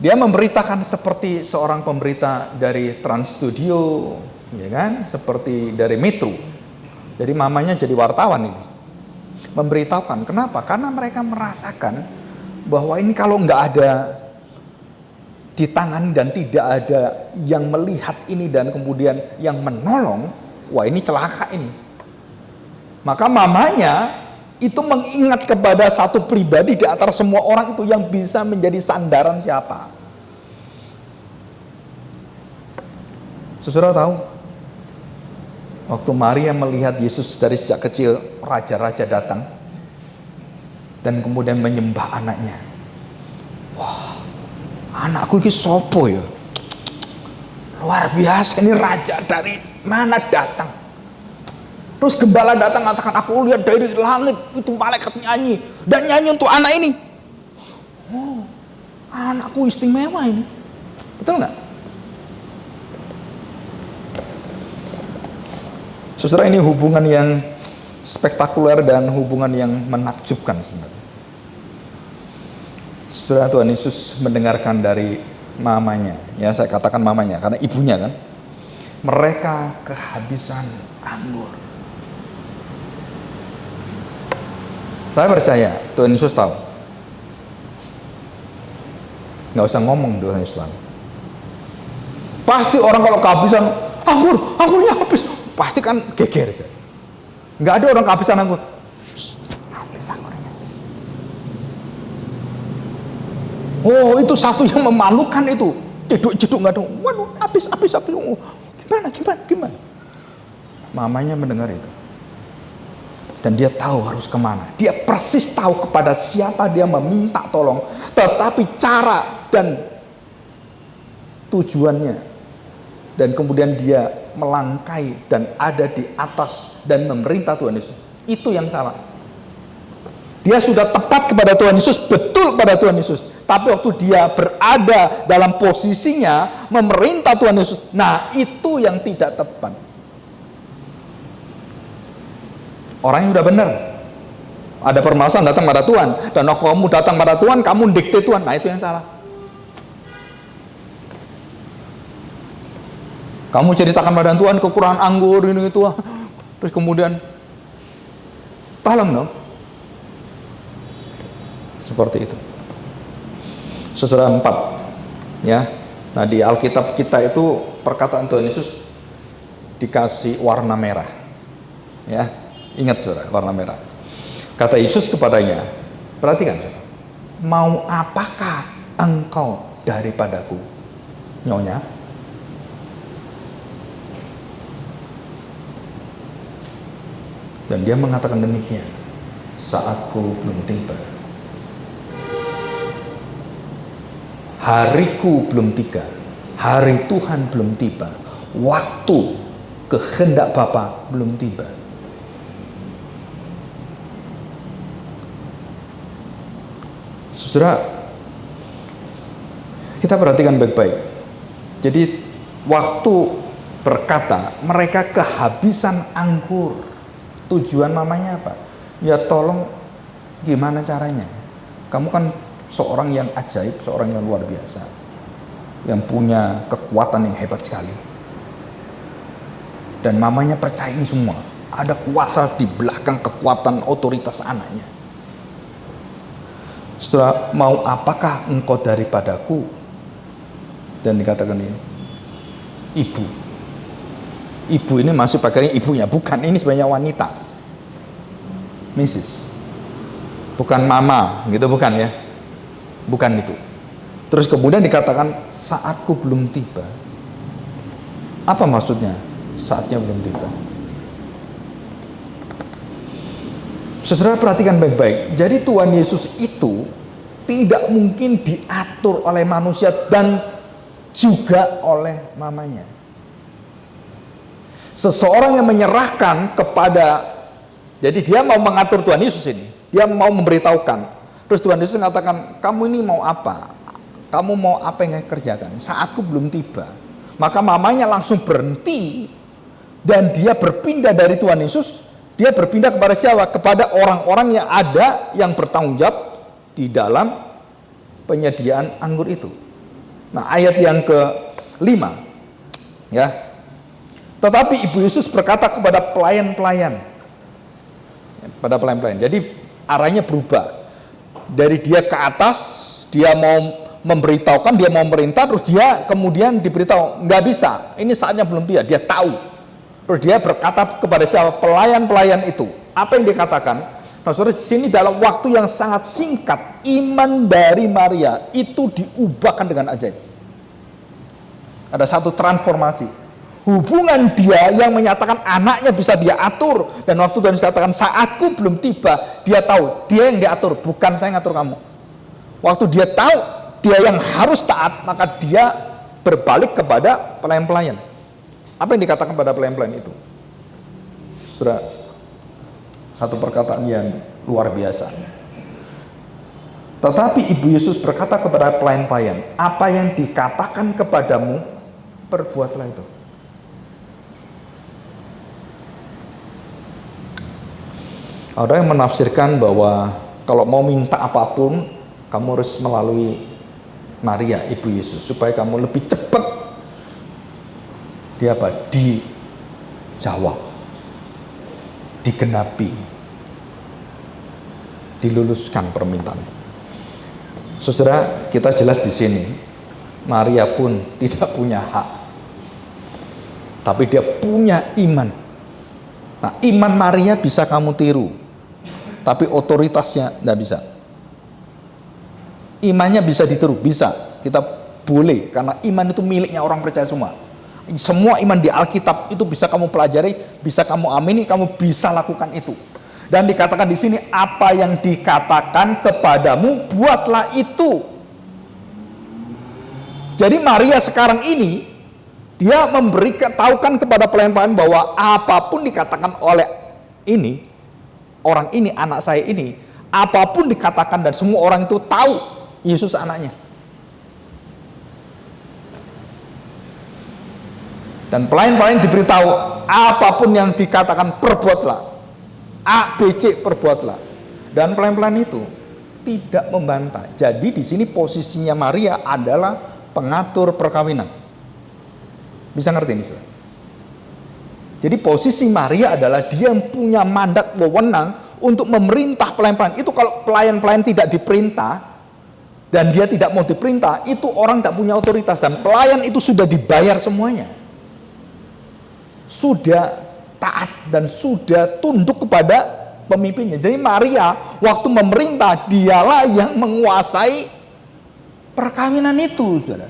Dia memberitakan seperti seorang pemberita dari Trans Studio, ya kan, seperti dari Metro. Jadi mamanya jadi wartawan ini, memberitahukan. Kenapa? Karena mereka merasakan bahwa ini kalau nggak ada di tangan dan tidak ada yang melihat ini dan kemudian yang menolong, wah ini celaka ini. Maka mamanya itu mengingat kepada satu pribadi di antara semua orang itu yang bisa menjadi sandaran siapa. Saudara tahu, waktu Maria melihat Yesus dari sejak kecil, raja-raja datang dan kemudian menyembah anaknya. Wah, anakku ini sopo ya? Luar biasa, ini raja dari mana datang? Terus gembala datang mengatakan, aku lihat dari langit itu malaikat nyanyi dan nyanyi untuk anak ini. Oh, anakku istimewa ini, betul nggak? Saudara, ini hubungan yang spektakuler dan hubungan yang menakjubkan sebenarnya. Saudara, Tuhan Yesus mendengarkan dari mamanya, ya saya katakan mamanya karena ibunya kan, mereka kehabisan anggur. Saya percaya Tuhan Yesus tahu. Nggak usah ngomong Tuhan Yesus tahu. Pasti orang kalau kehabisan anggurnya habis, pasti kan geger. Nggak ada orang kehabisan anggur. Habis anggurnya. Oh, itu satu yang memalukan itu. Ceduk nggak ada. Waduh, habis. Oh, gimana? Mamanya mendengar itu. Dan dia tahu harus kemana. Dia persis tahu kepada siapa dia meminta tolong. Tetapi cara dan tujuannya. Dan kemudian dia melangkai dan ada di atas dan memerintah Tuhan Yesus. Itu yang salah. Dia sudah tepat kepada Tuhan Yesus, betul pada Tuhan Yesus. Tapi waktu dia berada dalam posisinya memerintah Tuhan Yesus, nah itu yang tidak tepat. Orang yang sudah benar, ada permasalahan datang pada Tuhan, dan waktu kamu datang pada Tuhan, kamu dikte Tuhan, nah itu yang salah. Kamu ceritakan pada Tuhan kekurangan anggur ini itu, terus kemudian tolong dong, seperti itu. Saudara 4, ya. Nah di Alkitab kita itu perkataan Tuhan Yesus dikasih warna merah, ya. Ingat saudara, warna merah. Kata Yesus kepadanya, perhatikan saudara, mau apakah engkau daripadaku, nyonya? Dan dia mengatakan demikian, saatku belum tiba, hariku belum tiba, hari Tuhan belum tiba, waktu kehendak Bapa belum tiba. Saudara, kita perhatikan baik-baik. Jadi waktu berkata mereka kehabisan anggur, tujuan mamanya apa? Ya tolong, gimana caranya? Kamu kan seorang yang ajaib, seorang yang luar biasa, yang punya kekuatan yang hebat sekali. Dan mamanya percaya ini semua. Ada kuasa di belakang kekuatan otoritas anaknya. Saudara, mau apakah engkau daripadaku? Dan dikatakan ini, ibu. Ibu ini masih pakainya ibunya, bukan, ini sebenarnya wanita, Mrs. Bukan mama, gitu, bukan ya, bukan itu. Terus kemudian dikatakan saatku belum tiba. Apa maksudnya? Saatnya belum tiba. Saudara perhatikan baik-baik. Jadi Tuhan Yesus itu tidak mungkin diatur oleh manusia dan juga oleh mamanya. Seseorang yang menyerahkan kepada, jadi dia mau mengatur Tuhan Yesus ini, dia mau memberitahukan. Terus Tuhan Yesus mengatakan, kamu ini mau apa? Kamu mau apa yang kerjakan? Saatku belum tiba. Maka mamanya langsung berhenti dan dia berpindah dari Tuhan Yesus. Dia berpindah kepada siapa? Kepada orang-orang yang ada yang bertanggung jawab di dalam penyediaan anggur itu. Nah, ayat yang ke-5 ya. Tetapi Ibu Yesus berkata kepada pelayan-pelayan. Pada pelayan-pelayan. Jadi arahnya berubah. Dari dia ke atas, dia mau memberitahukan, dia mau merintah, terus dia kemudian diberitahu, nggak bisa, ini saatnya belum tiba. Dia tahu. Terus dia berkata kepada siapa? Pelayan-pelayan itu. Apa yang dikatakan? Nah, saudara, di sini dalam waktu yang sangat singkat, iman dari Maria itu diubahkan dengan ajaib. Ada satu transformasi. Hubungan dia yang menyatakan anaknya bisa dia atur. Dan waktu Tuhan katakan saatku belum tiba, dia tahu dia yang diatur, bukan saya ngatur kamu. Waktu dia tahu dia yang harus taat, maka dia berbalik kepada pelayan-pelayan. Apa yang dikatakan pada pelayan-pelayan itu? Saudara, satu perkataan yang luar biasa. Tetapi Ibu Yesus berkata kepada pelayan-pelayan, apa yang dikatakan kepadamu, perbuatlah itu. Ada yang menafsirkan bahwa kalau mau minta apapun, kamu harus melalui Maria, Ibu Yesus, supaya kamu lebih cepat dijawab, digenapi, diluluskan permintaan. Saudara, kita jelas di sini, Maria pun tidak punya hak, tapi dia punya iman. Nah, iman Maria bisa kamu tiru, tapi otoritasnya tidak bisa. Imannya bisa ditiru, bisa, kita boleh, karena iman itu miliknya orang percaya semua. Semua iman di Alkitab itu bisa kamu pelajari, bisa kamu amini, kamu bisa lakukan itu. Dan dikatakan di sini, apa yang dikatakan kepadamu, buatlah itu. Jadi Maria sekarang ini, dia tahukan kepada pelayan-pelayan bahwa apapun dikatakan oleh ini, orang ini, anak saya ini, apapun dikatakan dan semua orang itu tahu Yesus anaknya. Dan pelayan-pelayan diberitahu, apapun yang dikatakan perbuatlah, A, B, C perbuatlah. Dan pelayan-pelayan itu tidak membantah. Jadi di sini posisinya Maria adalah pengatur perkawinan. Bisa ngerti ini, saudara? Jadi posisi Maria adalah dia yang punya mandat wewenang untuk memerintah pelayan-pelayan. Itu kalau pelayan-pelayan tidak diperintah dan dia tidak mau diperintah, itu orang tidak punya otoritas. Dan pelayan itu sudah dibayar semuanya, sudah taat dan sudah tunduk kepada pemimpinnya. Jadi Maria waktu memerintah, dialah yang menguasai perkawinan itu, saudara.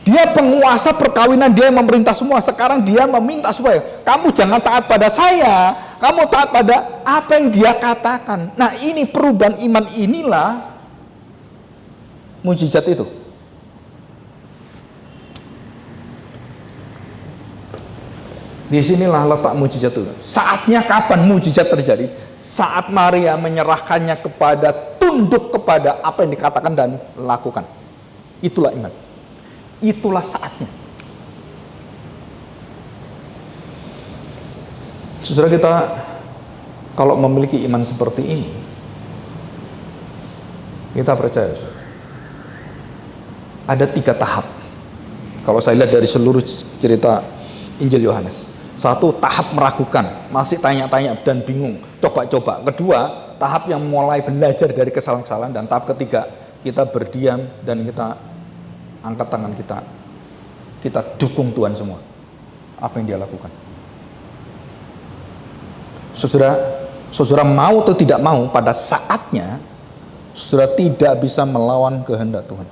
Dia penguasa perkawinan, dia yang memerintah semua. Sekarang dia meminta supaya kamu jangan taat pada saya, kamu taat pada apa yang dia katakan. Nah, ini perubahan iman, inilah mujizat itu. Disinilah letak mujizat itu. Saatnya kapan mujizat terjadi? Saat Maria menyerahkannya kepada, tunduk kepada apa yang dikatakan dan lakukan. Itulah iman. Itulah saatnya. Saudara, kita kalau memiliki iman seperti ini, kita percaya, saudara, ada 3 tahap. Kalau saya lihat dari seluruh cerita Injil Yohanes, 1, tahap meragukan, masih tanya-tanya dan bingung, coba-coba. Kedua, tahap yang mulai belajar dari kesalahan-kesalahan, dan tahap ketiga kita berdiam dan kita angkat tangan kita dukung Tuhan semua apa yang dia lakukan. Saudara mau atau tidak mau, pada saatnya saudara tidak bisa melawan kehendak Tuhan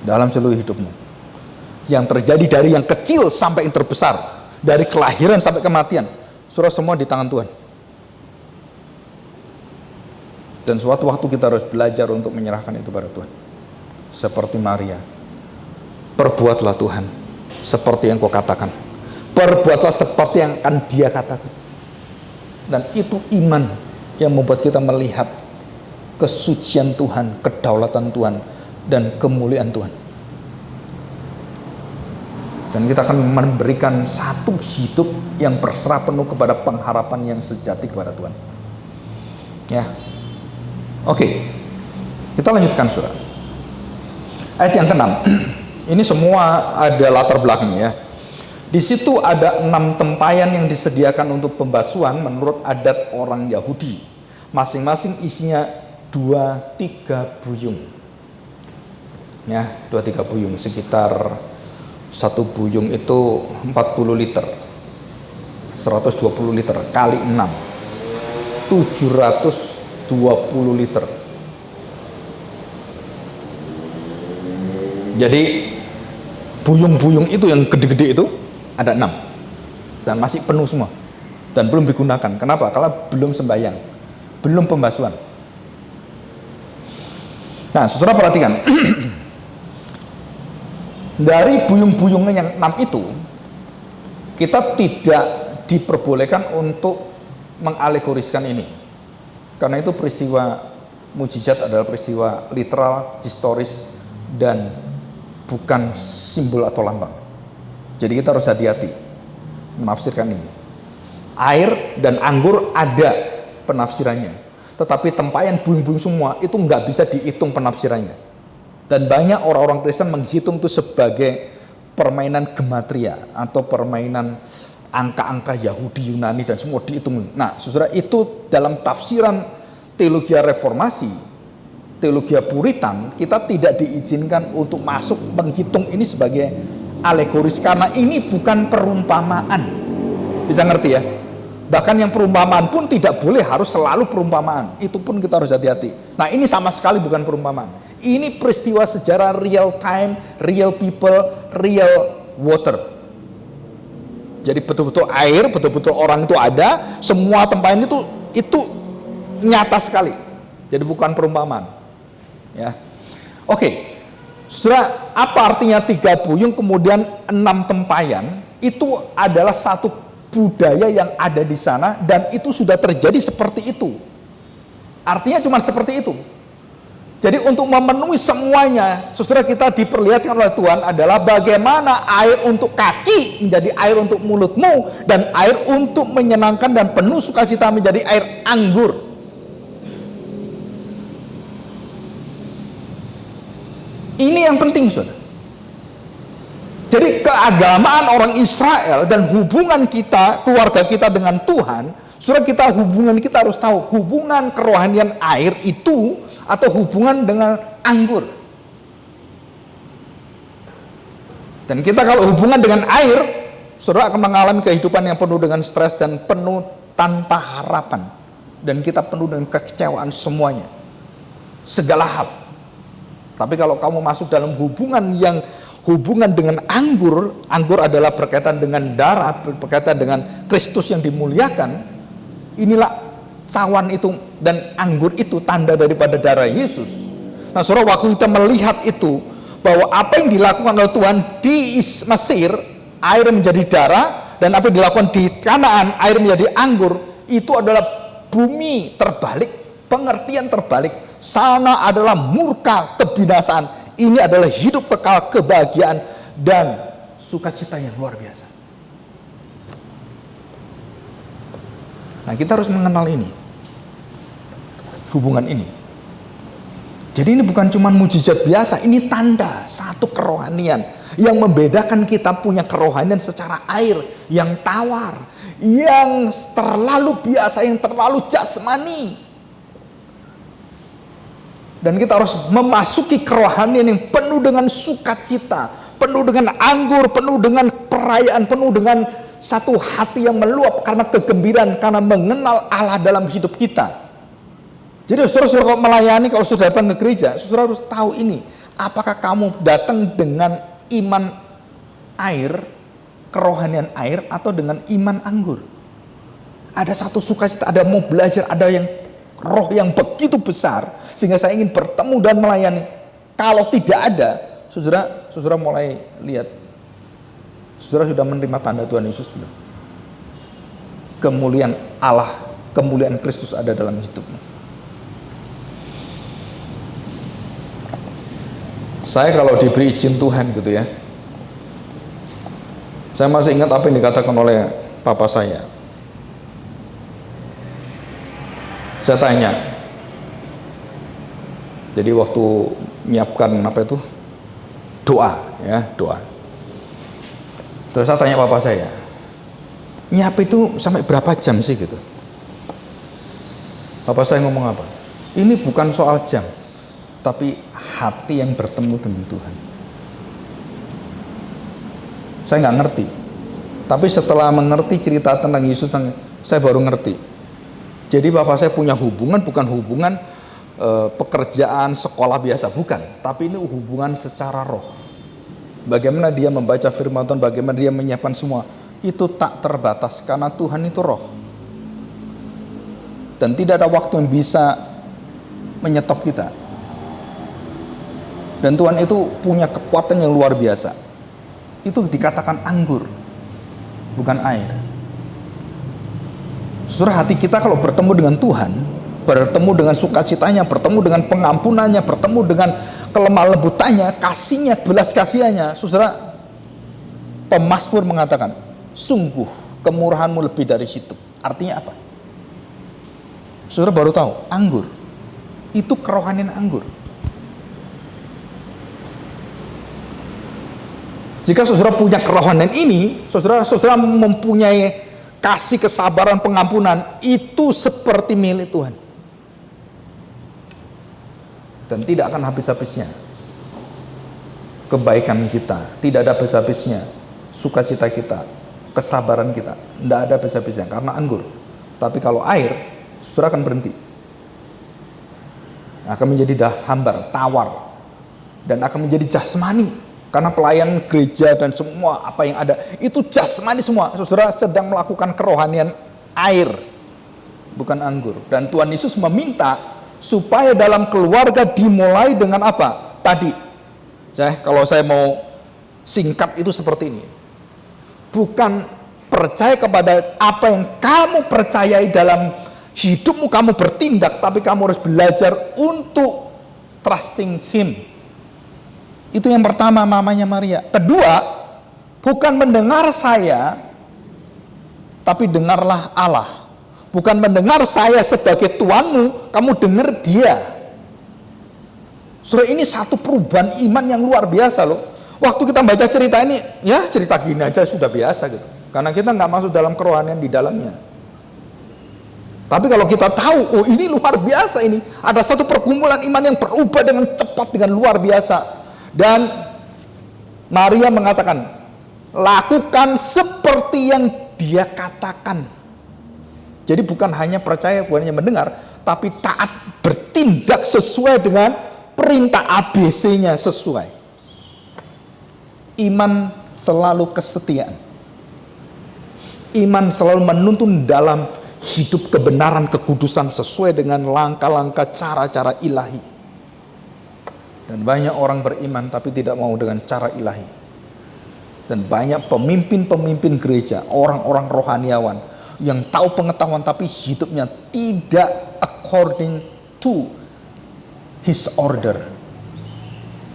dalam seluruh hidupmu. Yang terjadi dari yang kecil sampai yang terbesar, dari kelahiran sampai kematian, saudara semua di tangan Tuhan. Dan suatu waktu kita harus belajar untuk menyerahkan itu pada Tuhan. Seperti Maria, perbuatlah Tuhan seperti yang kau katakan. Perbuatlah seperti yang akan dia katakan. Dan itu iman yang membuat kita melihat kesucian Tuhan, kedaulatan Tuhan, dan kemuliaan Tuhan. Dan kita akan memberikan satu hidup yang berserah penuh kepada pengharapan yang sejati kepada Tuhan. Ya, oke, kita lanjutkan saudara. Ayat yang ke-6. Ini semua ada latar belakangnya ya. Di situ ada 6 tempayan yang disediakan untuk pembasuhan menurut adat orang Yahudi. Masing-masing isinya 2-3 buyung. Ya, 2-3 buyung, sekitar satu buyung itu 40 liter. 120 liter kali 6. 720 liter. Jadi buyung-buyung itu yang gede-gede itu ada 6 dan masih penuh semua dan belum digunakan. Kenapa? Karena belum sembahyang, belum pembasuhan. Nah, saudara perhatikan. Dari buyung-buyung yang 6 itu, kita tidak diperbolehkan untuk mengalegoriskan ini, karena itu peristiwa mujizat adalah peristiwa literal, historis, dan bukan simbol atau lambang. Jadi kita harus hati-hati menafsirkan ini. Air dan anggur ada penafsirannya, tetapi tempayan buyung-buyung semua itu nggak bisa dihitung penafsirannya. Dan banyak orang-orang Kristen menghitung itu sebagai permainan gematria atau permainan angka-angka Yahudi, Yunani, dan semua dihitung. Nah, saudara, itu dalam tafsiran teologi reformasi, teologi puritan, kita tidak diizinkan untuk masuk menghitung ini sebagai alegoris, karena ini bukan perumpamaan. Bisa ngerti ya? Bahkan yang perumpamaan pun tidak boleh harus selalu perumpamaan. Itu pun kita harus hati-hati. Nah, ini sama sekali bukan perumpamaan. Ini peristiwa sejarah real time, real people, real water. Jadi betul-betul air, betul-betul orang itu ada, semua tempayan itu nyata sekali. Jadi bukan perumpamaan. Ya. Oke. Saudara, apa artinya 3 buyung kemudian 6 tempayan? Itu adalah satu budaya yang ada di sana, dan itu sudah terjadi seperti itu. Artinya cuma seperti itu. Jadi untuk memenuhi semuanya, saudara, kita diperlihatkan oleh Tuhan adalah bagaimana air untuk kaki menjadi air untuk mulutmu, dan air untuk menyenangkan dan penuh sukacita menjadi air anggur. Ini yang penting, saudara. Jadi keagamaan orang Israel dan hubungan kita, keluarga kita dengan Tuhan, saudara, hubungan kita harus tahu hubungan kerohanian air itu atau hubungan dengan anggur. Dan kita kalau hubungan dengan air, saudara akan mengalami kehidupan yang penuh dengan stres dan penuh tanpa harapan, dan kita penuh dengan kekecewaan semuanya, segala hal. Tapi kalau kamu masuk dalam hubungan dengan anggur, anggur adalah berkaitan dengan darah, berkaitan dengan Kristus yang dimuliakan. Inilah cawan itu dan anggur itu tanda daripada darah Yesus. Nah, saudara, waktu kita melihat itu, bahwa apa yang dilakukan oleh Tuhan di Mesir, air menjadi darah, dan apa yang dilakukan di Kanaan, air menjadi anggur, itu adalah bumi terbalik, pengertian terbalik. Sana adalah murka, kebinasaan. Ini adalah hidup kekal, kebahagiaan, dan sukacita yang luar biasa. Nah, kita harus mengenal ini, hubungan ini. Jadi ini bukan cuma mujizat biasa, ini tanda satu kerohanian yang membedakan kita punya kerohanian secara air yang tawar, yang terlalu biasa, yang terlalu jasmani. Dan kita harus memasuki kerohanian yang penuh dengan sukacita, penuh dengan anggur, penuh dengan perayaan, penuh dengan satu hati yang meluap karena kegembiraan, karena mengenal Allah dalam hidup kita. Jadi saudara-saudara kalau melayani, kalau saudara datang ke gereja, saudara harus tahu ini. Apakah kamu datang dengan iman air, kerohanian air, atau dengan iman anggur? Ada satu sukacita, ada mau belajar, ada yang roh yang begitu besar, sehingga saya ingin bertemu dan melayani. Kalau tidak ada, saudara mulai lihat, saudara sudah menerima tanda Tuhan Yesus belum? Kemuliaan Allah, kemuliaan Kristus ada dalam hidupmu. Saya kalau diberi izin Tuhan gitu ya, saya masih ingat apa yang dikatakan oleh papa saya. Saya tanya, jadi waktu menyiapkan doa. Terus saya tanya papa saya, nyiap itu sampai berapa jam sih gitu? Papa saya ngomong apa? Ini bukan soal jam, tapi hati yang bertemu dengan Tuhan. Saya nggak ngerti, tapi setelah mengerti cerita tentang Yesus, saya baru ngerti. Jadi bapak saya punya hubungan, bukan hubungan pekerjaan sekolah biasa, bukan, tapi ini hubungan secara roh. Bagaimana dia membaca firman Tuhan, bagaimana dia menyiapkan semua, itu tak terbatas karena Tuhan itu roh. Dan tidak ada waktu yang bisa menyetop kita. Dan Tuhan itu punya kekuatan yang luar biasa. Itu dikatakan anggur, bukan air. Saudara, hati kita kalau bertemu dengan Tuhan, bertemu dengan sukacitanya, bertemu dengan pengampunannya, bertemu dengan kelemah lembutannya, kasihnya, belas kasihannya. Saudara, pemazmur mengatakan, sungguh kemurahanmu lebih dari hidup. Artinya apa? Saudara baru tahu, anggur itu kerohanian anggur. Jika saudara punya kerohanian ini, saudara mempunyai kasih, kesabaran, pengampunan, itu seperti milik Tuhan. Dan tidak akan habis-habisnya. Kebaikan kita, tidak ada habis-habisnya. Sukacita kita, kesabaran kita, tidak ada habis-habisnya karena anggur. Tapi kalau air, saudara akan berhenti. Akan menjadi hambar, tawar. Dan akan menjadi jasmani. Karena pelayan gereja dan semua apa yang ada itu jasmani semua. Saudara sedang melakukan kerohanian air, bukan anggur. Dan Tuhan Yesus meminta supaya dalam keluarga dimulai dengan apa? Tadi, kalau saya mau singkat itu seperti ini. Bukan percaya kepada apa yang kamu percayai dalam hidupmu, kamu bertindak, tapi kamu harus belajar untuk trusting Him. Itu yang pertama, mamanya Maria. Kedua, bukan mendengar saya, tapi dengarlah Allah. Bukan mendengar saya sebagai Tuanmu, kamu dengar Dia. Saudara, ini satu perubahan iman yang luar biasa loh. Waktu kita baca cerita ini, ya cerita gini aja sudah biasa gitu. Karena kita nggak masuk dalam kerohanian di dalamnya. Tapi kalau kita tahu, oh ini luar biasa ini. Ada satu pergumulan iman yang berubah dengan cepat, dengan luar biasa. Dan Maria mengatakan, lakukan seperti yang Dia katakan. Jadi bukan hanya percaya, bukan hanya mendengar, tapi taat, bertindak sesuai dengan perintah ABC-nya sesuai. Iman selalu kesetiaan. Iman selalu menuntun dalam hidup kebenaran, kekudusan sesuai dengan langkah-langkah cara-cara ilahi. Dan banyak orang beriman tapi tidak mau dengan cara ilahi. Dan banyak pemimpin-pemimpin gereja, orang-orang rohaniawan yang tahu pengetahuan tapi hidupnya tidak according to His order.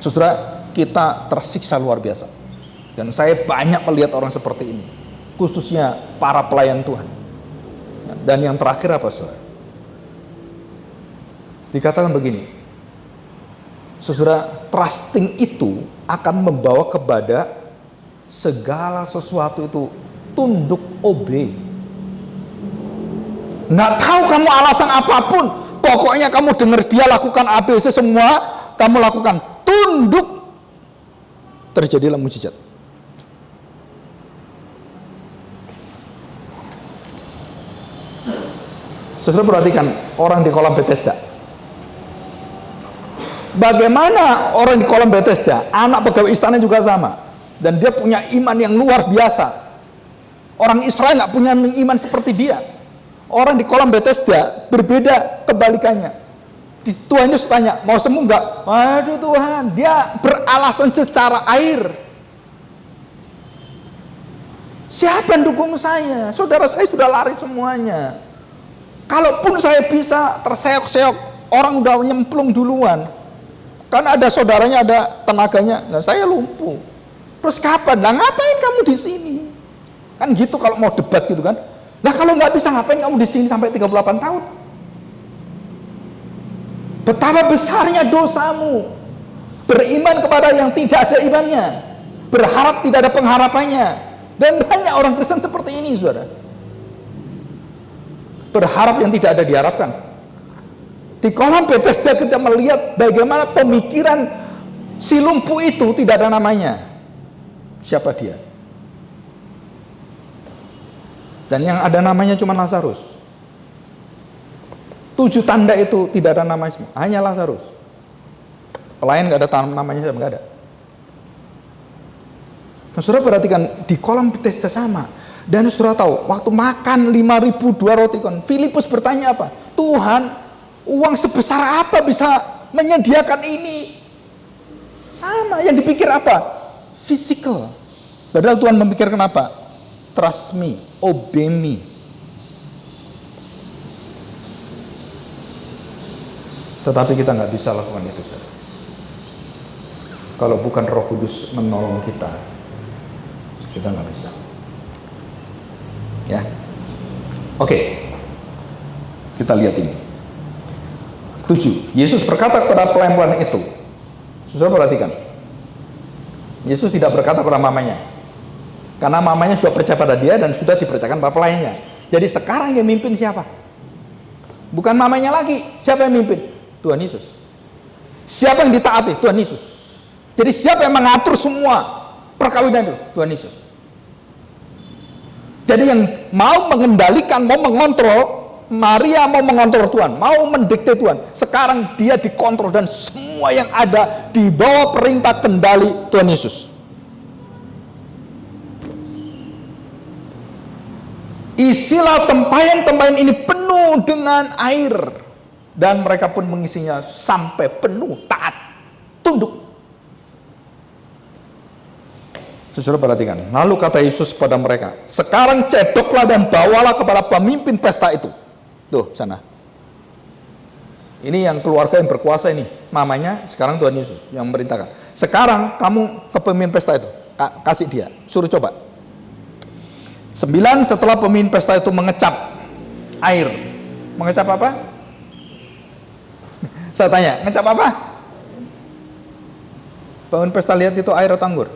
Saudara, kita tersiksa luar biasa. Dan saya banyak melihat orang seperti ini, khususnya para pelayan Tuhan. Dan yang terakhir apa, saudara? Dikatakan begini, saudara, trusting itu akan membawa kepada segala sesuatu itu tunduk, obey. Nggak tahu kamu alasan apapun, pokoknya kamu dengar dia lakukan ABC semua, kamu lakukan, tunduk, terjadilah mujizat. Saudara perhatikan orang di kolam Bethesda. Bagaimana orang di kolam Bethesda, anak pegawai istana juga sama, dan dia punya iman yang luar biasa. Orang Israel nggak punya iman seperti dia. Orang di kolam Bethesda berbeda kebalikannya. Tuhan Yesus tanya, mau sembuh nggak? Waduh Tuhan, dia beralasan secara air. Siapa yang dukung saya? Saudara saya sudah lari semuanya. Kalaupun saya bisa terseok-seok, orang udah nyemplung duluan. Kan ada saudaranya, ada tenaganya, nah saya lumpuh. Terus kapan? Nah ngapain kamu di sini? Kan gitu kalau mau debat gitu kan. Nah kalau nggak bisa, ngapain kamu di sini sampai 38 tahun? Betapa besarnya dosamu. Beriman kepada yang tidak ada imannya, berharap tidak ada pengharapannya. Dan banyak orang Kristen seperti ini, saudara. Berharap yang tidak ada diharapkan. Di kolam Bethesda kita melihat bagaimana pemikiran si lumpuh itu tidak ada namanya. Siapa dia? Dan yang ada namanya cuma Lazarus. 7 tanda itu tidak ada namanya semua, hanya Lazarus. Pelayan nggak ada namanya, nggak ada. Nah, saudara perhatikan di kolam Bethesda sama. Dan saudara tahu, waktu makan 5.000 2 roti kon, Filipus bertanya apa? Tuhan, uang sebesar apa bisa menyediakan ini? Sama, yang dipikir apa? Physical. Padahal Tuhan memikirkan apa? Trust me, obey me. Tetapi kita nggak bisa lakukan itu, saudara. Kalau bukan Roh Kudus menolong kita nggak bisa. Ya, oke. Kita lihat ini. 7. Yesus berkata kepada pelayan-pelayan itu. Saudara perhatikan. Yesus tidak berkata pada mamanya, karena mamanya sudah percaya pada dia dan sudah dipercayakan pada pelayannya. Jadi sekarang yang mimpin siapa? Bukan mamanya lagi. Siapa yang mimpin? Tuhan Yesus. Siapa yang ditaati? Tuhan Yesus. Jadi siapa yang mengatur semua perkawinan itu? Tuhan Yesus. Jadi yang mau mengendalikan, mau mengontrol, Maria mau mengontrol Tuhan, mau mendikte Tuhan. Sekarang dia dikontrol dan semua yang ada di bawah perintah kendali Tuhan Yesus. Isilah tempayan-tempayan ini penuh dengan air, dan mereka pun mengisinya sampai penuh, taat, tunduk. Saudara perhatikan, lalu kata Yesus kepada mereka, sekarang cedoklah dan bawalah kepada pemimpin pesta itu. Tuh, sana. Ini yang keluarga yang berkuasa ini, mamanya sekarang Tuhan Yesus yang memerintahkan. Sekarang kamu ke pemimpin pesta itu, kasih dia, suruh coba. 9, setelah pemimpin pesta itu mengecap air. Mengecap apa? Saya tanya, ngecap apa? Pemimpin pesta lihat itu air atau anggur?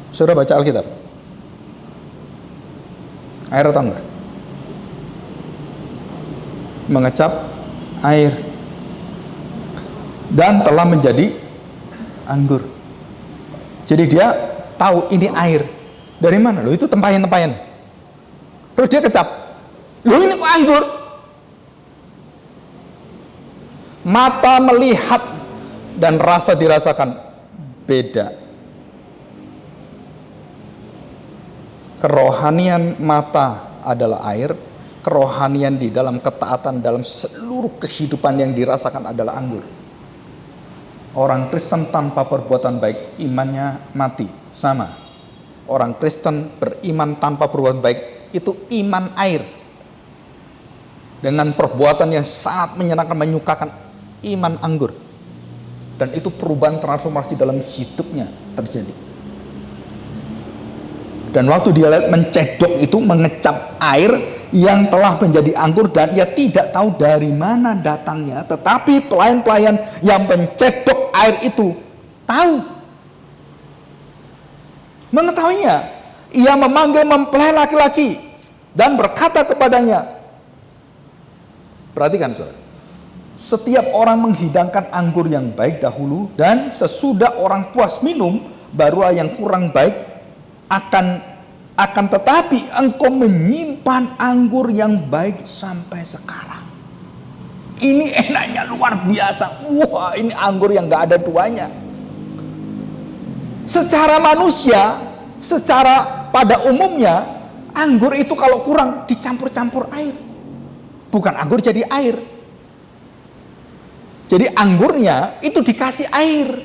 Sudah baca Alkitab? Air atau anggur? Mengecap air dan telah menjadi anggur. Jadi dia tahu ini air. Dari mana? Loh itu tempayan-tempayan. Terus dia kecap. Loh ini kok anggur? Mata melihat dan rasa dirasakan beda. Kerohanian mata adalah air, kerohanian di dalam ketaatan dalam seluruh kehidupan yang dirasakan adalah anggur. Orang Kristen tanpa perbuatan baik imannya mati, sama. Orang Kristen beriman tanpa perbuatan baik itu iman air. Dengan perbuatan yang sangat menyenangkan, menyukakan, iman anggur. Dan itu perubahan transformasi dalam hidupnya terjadi. Dan waktu dia lihat mencedok itu, mengecap air yang telah menjadi anggur, dan ia tidak tahu dari mana datangnya, tetapi pelayan-pelayan yang mencedok air itu tahu. Mengetahuinya, ia memanggil mempelai laki-laki dan berkata kepadanya. Perhatikan saudara. Setiap orang menghidangkan anggur yang baik dahulu, dan sesudah orang puas minum, barulah yang kurang baik. Akan tetapi engkau menyimpan anggur yang baik sampai sekarang. Ini enaknya luar biasa. Wah, ini anggur yang gak ada tuanya. Secara manusia, secara pada umumnya, anggur itu kalau kurang dicampur-campur air. Bukan anggur jadi air. Jadi anggurnya itu dikasih air.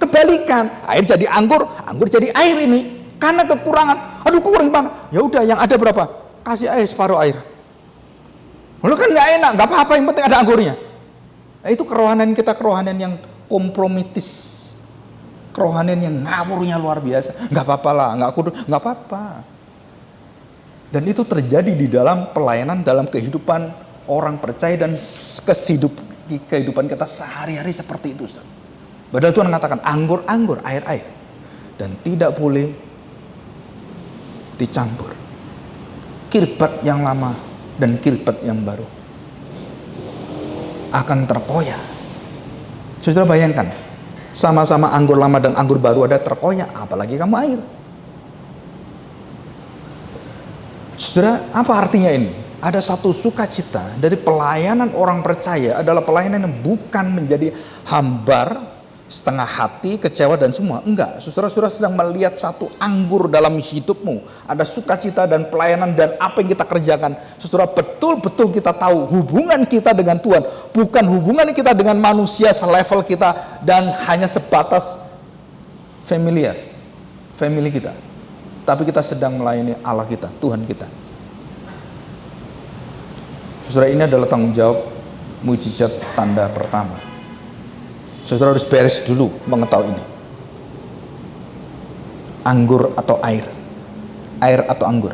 Kebalikan, air jadi anggur, anggur jadi air ini. Karena kekurangan. Aduh, kurang gimana? Ya udah, yang ada berapa? Kasih air separuh air. Lalu kan nggak enak, nggak apa-apa, yang penting ada anggurnya. Nah, itu kerohanian kita, kerohanian yang kompromitis, kerohanian yang ngawurnya luar biasa. Nggak apa-apa lah, nggak apa-apa. Dan itu terjadi di dalam pelayanan, dalam kehidupan orang percaya dan kehidupan kita sehari-hari seperti itu. Padahal Tuhan mengatakan anggur, air, dan tidak boleh dicampur. Kirbat yang lama dan kirbat yang baru akan terkoyak. Saudara bayangkan, sama-sama anggur lama dan anggur baru ada terkoyak, apalagi kamu air. Saudara, apa artinya ini? Ada satu sukacita dari pelayanan orang percaya adalah pelayanan yang bukan menjadi hambar, setengah hati, kecewa dan semua. Enggak, saudara-saudara sedang melihat satu anggur dalam hidupmu. Ada sukacita dan pelayanan dan apa yang kita kerjakan. Saudara, betul-betul kita tahu hubungan kita dengan Tuhan bukan hubungan kita dengan manusia selevel kita dan hanya sebatas family kita. Tapi kita sedang melayani Allah kita, Tuhan kita. Saudara, ini adalah tanggung jawab mujizat tanda pertama. Saudara harus beres dulu mengetahui ini. Anggur atau air? Air atau anggur?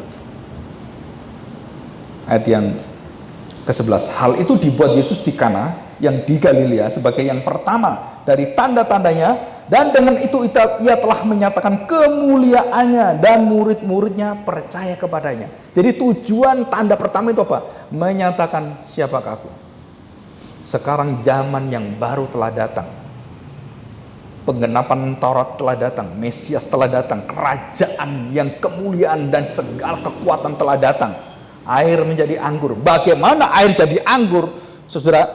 Ayat yang ke-11. Hal itu dibuat Yesus di Kana yang di Galilea sebagai yang pertama dari tanda-tandanya, dan dengan itu ia telah menyatakan kemuliaannya dan murid-muridnya percaya kepadanya. Jadi tujuan tanda pertama itu apa? Menyatakan siapakah aku. Sekarang zaman yang baru telah datang. Penggenapan Taurat telah datang, Mesias telah datang, kerajaan yang kemuliaan dan segala kekuatan telah datang. Air menjadi anggur. Bagaimana air jadi anggur? Saudara,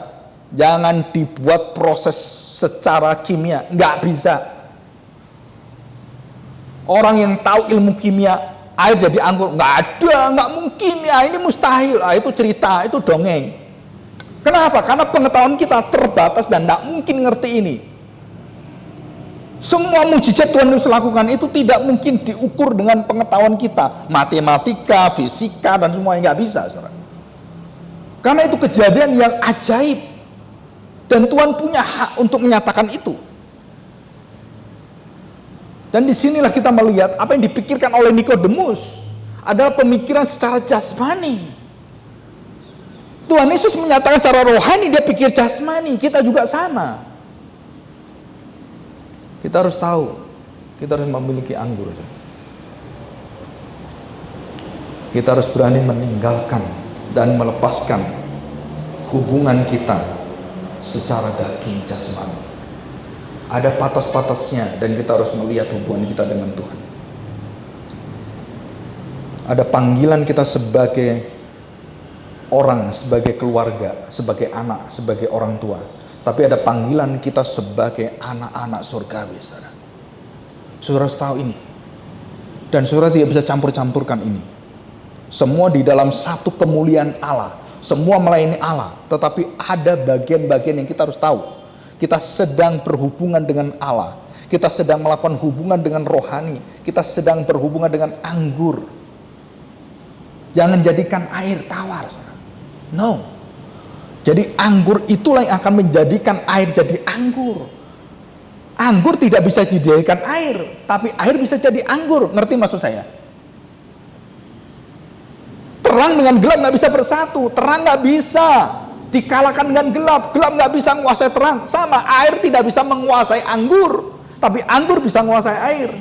jangan dibuat proses secara kimia, nggak bisa. Orang yang tahu ilmu kimia, air jadi anggur, nggak ada, nggak mungkin ya, ini mustahil. Itu cerita, itu dongeng. Kenapa? Karena pengetahuan kita terbatas dan nggak mungkin ngerti ini. Semua mujizat Tuhan Yesus lakukan itu tidak mungkin diukur dengan pengetahuan kita, matematika, fisika dan semuanya, nggak bisa, saudara. Karena itu kejadian yang ajaib dan Tuhan punya hak untuk menyatakan itu. Dan disinilah kita melihat apa yang dipikirkan oleh Nikodemus adalah pemikiran secara jasmani. Tuhan Yesus menyatakan secara rohani, dia pikir jasmani. Kita juga sama. Kita harus tahu, kita harus memiliki anggur. Kita harus berani meninggalkan dan melepaskan hubungan kita secara daging jasmani. Ada batas-batasnya dan kita harus melihat hubungan kita dengan Tuhan. Ada panggilan kita sebagai orang, sebagai keluarga, sebagai anak, sebagai orang tua. Tapi ada panggilan kita sebagai anak-anak surgawi, saudara. Saudara harus tahu ini. Dan saudara tidak bisa campur-campurkan ini. Semua di dalam satu kemuliaan Allah. Semua melayani Allah. Tetapi ada bagian-bagian yang kita harus tahu. Kita sedang berhubungan dengan Allah. Kita sedang melakukan hubungan dengan rohani. Kita sedang berhubungan dengan anggur. Jangan jadikan air tawar, saudara. No. Jadi anggur itulah yang akan menjadikan air jadi anggur. Anggur tidak bisa dijadikan air, tapi air bisa jadi anggur. Ngerti maksud saya? Terang dengan gelap nggak bisa bersatu. Terang nggak bisa dikalahkan dengan gelap. Gelap nggak bisa menguasai terang. Sama, air tidak bisa menguasai anggur, tapi anggur bisa menguasai air.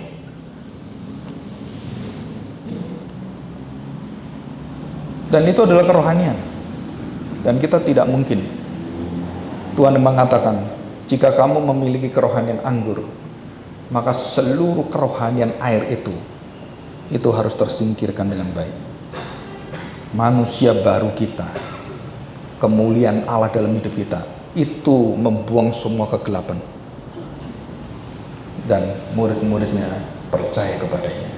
Dan itu adalah kerohanian. Dan kita tidak mungkin. Tuhan mengatakan, jika kamu memiliki kerohanian anggur, maka seluruh kerohanian air itu harus tersingkirkan dengan baik. Manusia baru kita, kemuliaan Allah dalam hidup kita, itu membuang semua kegelapan. Dan murid-muridnya percaya kepadanya.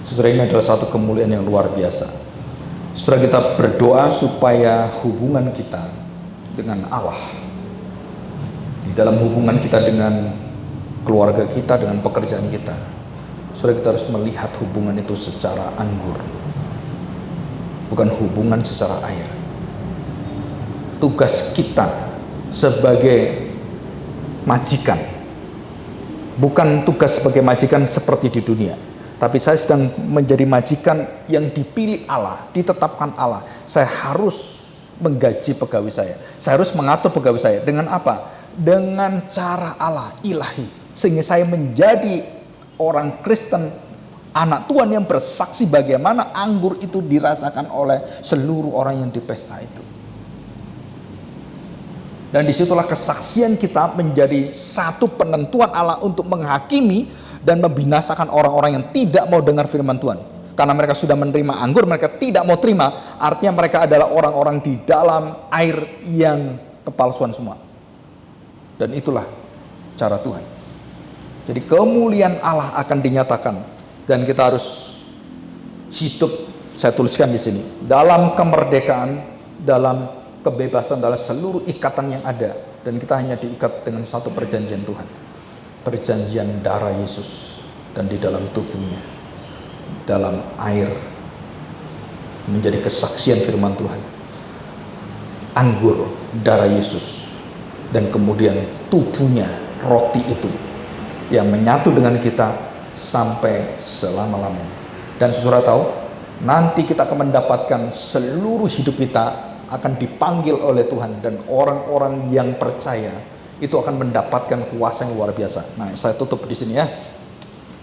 Saudara, ini adalah satu kemuliaan yang luar biasa. Saudara, kita berdoa supaya hubungan kita dengan Allah, di dalam hubungan kita dengan keluarga kita, dengan pekerjaan kita, saudara, kita harus melihat hubungan itu secara anggur, bukan hubungan secara air. Tugas kita sebagai majikan, bukan tugas sebagai majikan seperti di dunia, tapi saya sedang menjadi majikan yang dipilih Allah, ditetapkan Allah. Saya harus menggaji pegawai saya harus mengatur pegawai saya dengan apa? Dengan cara Allah ilahi, sehingga saya menjadi orang Kristen, anak Tuhan yang bersaksi bagaimana anggur itu dirasakan oleh seluruh orang yang di pesta itu. Dan disitulah kesaksian kita menjadi satu penentuan Allah untuk menghakimi dan membinasakan orang-orang yang tidak mau dengar firman Tuhan. Karena mereka sudah menerima anggur, mereka tidak mau terima. Artinya mereka adalah orang-orang di dalam air yang kepalsuan semua. Dan itulah cara Tuhan. Jadi kemuliaan Allah akan dinyatakan. Dan kita harus hidup, saya tuliskan di sini, dalam kemerdekaan, dalam kebebasan, dalam seluruh ikatan yang ada. Dan kita hanya diikat dengan satu perjanjian Tuhan, perjanjian darah Yesus, dan di dalam tubuhnya, dalam air, menjadi kesaksian firman Tuhan, anggur, darah Yesus, dan kemudian tubuhnya, roti itu yang menyatu dengan kita sampai selama-lamanya. Dan saudara tahu, nanti kita akan mendapatkan seluruh hidup kita akan dipanggil oleh Tuhan, dan orang-orang yang percaya itu akan mendapatkan kuasa yang luar biasa. Nah, saya tutup di sini ya.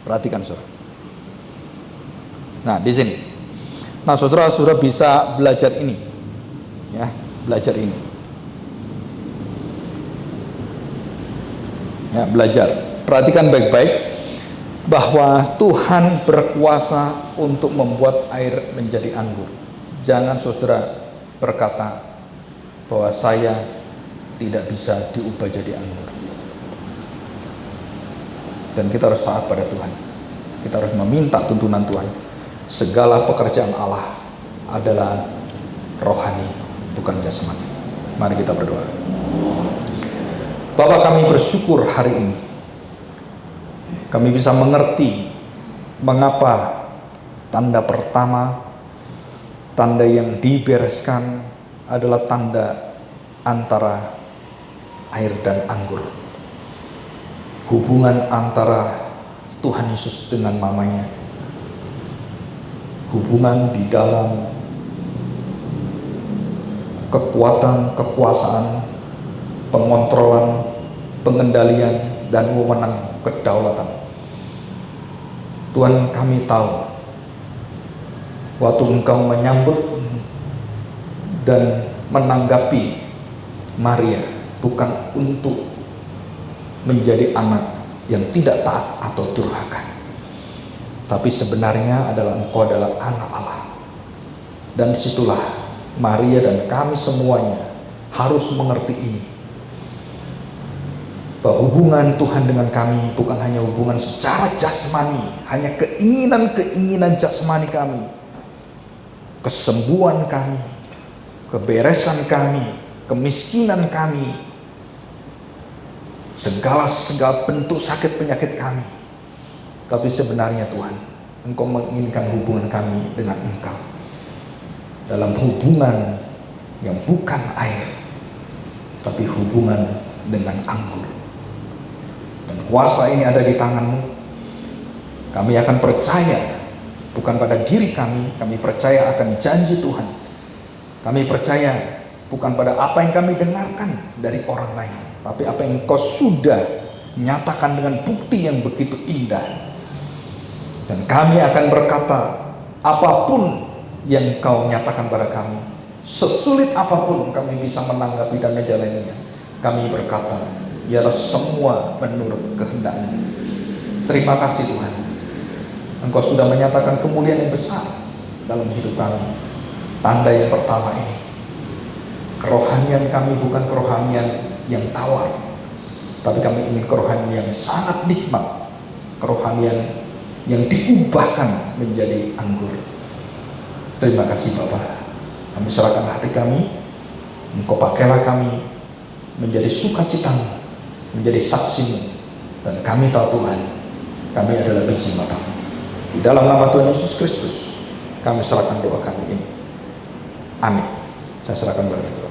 Perhatikan saudara. Nah, di sini. Nah, saudara bisa belajar ini. Ya, belajar ini. Ya, belajar. Perhatikan baik-baik bahwa Tuhan berkuasa untuk membuat air menjadi anggur. Jangan saudara berkata bahwa saya tidak bisa diubah jadi anggur. Dan kita harus taat pada Tuhan. Kita harus meminta tuntunan Tuhan. Segala pekerjaan Allah adalah rohani, bukan jasmani. Mari kita berdoa. Bapa, kami bersyukur hari ini kami bisa mengerti mengapa tanda pertama, tanda yang dibereskan adalah tanda antara air dan anggur. Hubungan antara Tuhan Yesus dengan mamanya. Hubungan di dalam kekuatan, kekuasaan, pengontrolan, pengendalian, dan wewenang kedaulatan. Tuhan, kami tahu waktu Engkau menyambut dan menanggapi Maria bukan untuk menjadi anak yang tidak taat atau durhaka, tapi sebenarnya Engkau adalah anak Allah. Dan disitulah Maria dan kami semuanya harus mengerti ini, bahwa hubungan Tuhan dengan kami bukan hanya hubungan secara jasmani, hanya keinginan-keinginan jasmani kami, kesembuhan kami, keberesan kami, kemiskinan kami, segala bentuk sakit penyakit kami. Tapi sebenarnya Tuhan, Engkau menginginkan hubungan kami dengan Engkau dalam hubungan yang bukan air, tapi hubungan dengan anggur. Dan kuasa ini ada di tangan-Mu. Kami akan percaya bukan pada diri kami percaya akan janji Tuhan. Kami percaya bukan pada apa yang kami dengarkan dari orang lain, tapi apa yang Engkau sudah nyatakan dengan bukti yang begitu indah. Dan kami akan berkata, apapun yang Kau nyatakan pada kami, sesulit apapun kami bisa menanggapi dan menjalaninya, kami berkata, biarlah semua menurut kehendak-Mu. Terima kasih Tuhan, Engkau sudah menyatakan kemuliaan yang besar dalam hidup kami. Tanda yang pertama ini, kerohanian kami bukan kerohanian yang tawar, tapi kami ingin kerohanian yang sangat nikmat, kerohanian yang diubahkan menjadi anggur. Terima kasih Bapa, kami serahkan hati kami, Engkau pakailah kami menjadi sukacita-Mu, menjadi saksi-Mu, dan kami tahu Tuhan, kami adalah biji mata-Mu. Di dalam nama Tuhan Yesus Kristus, kami serahkan doa kami ini. Amin. Saya serahkan kepada Tuhan.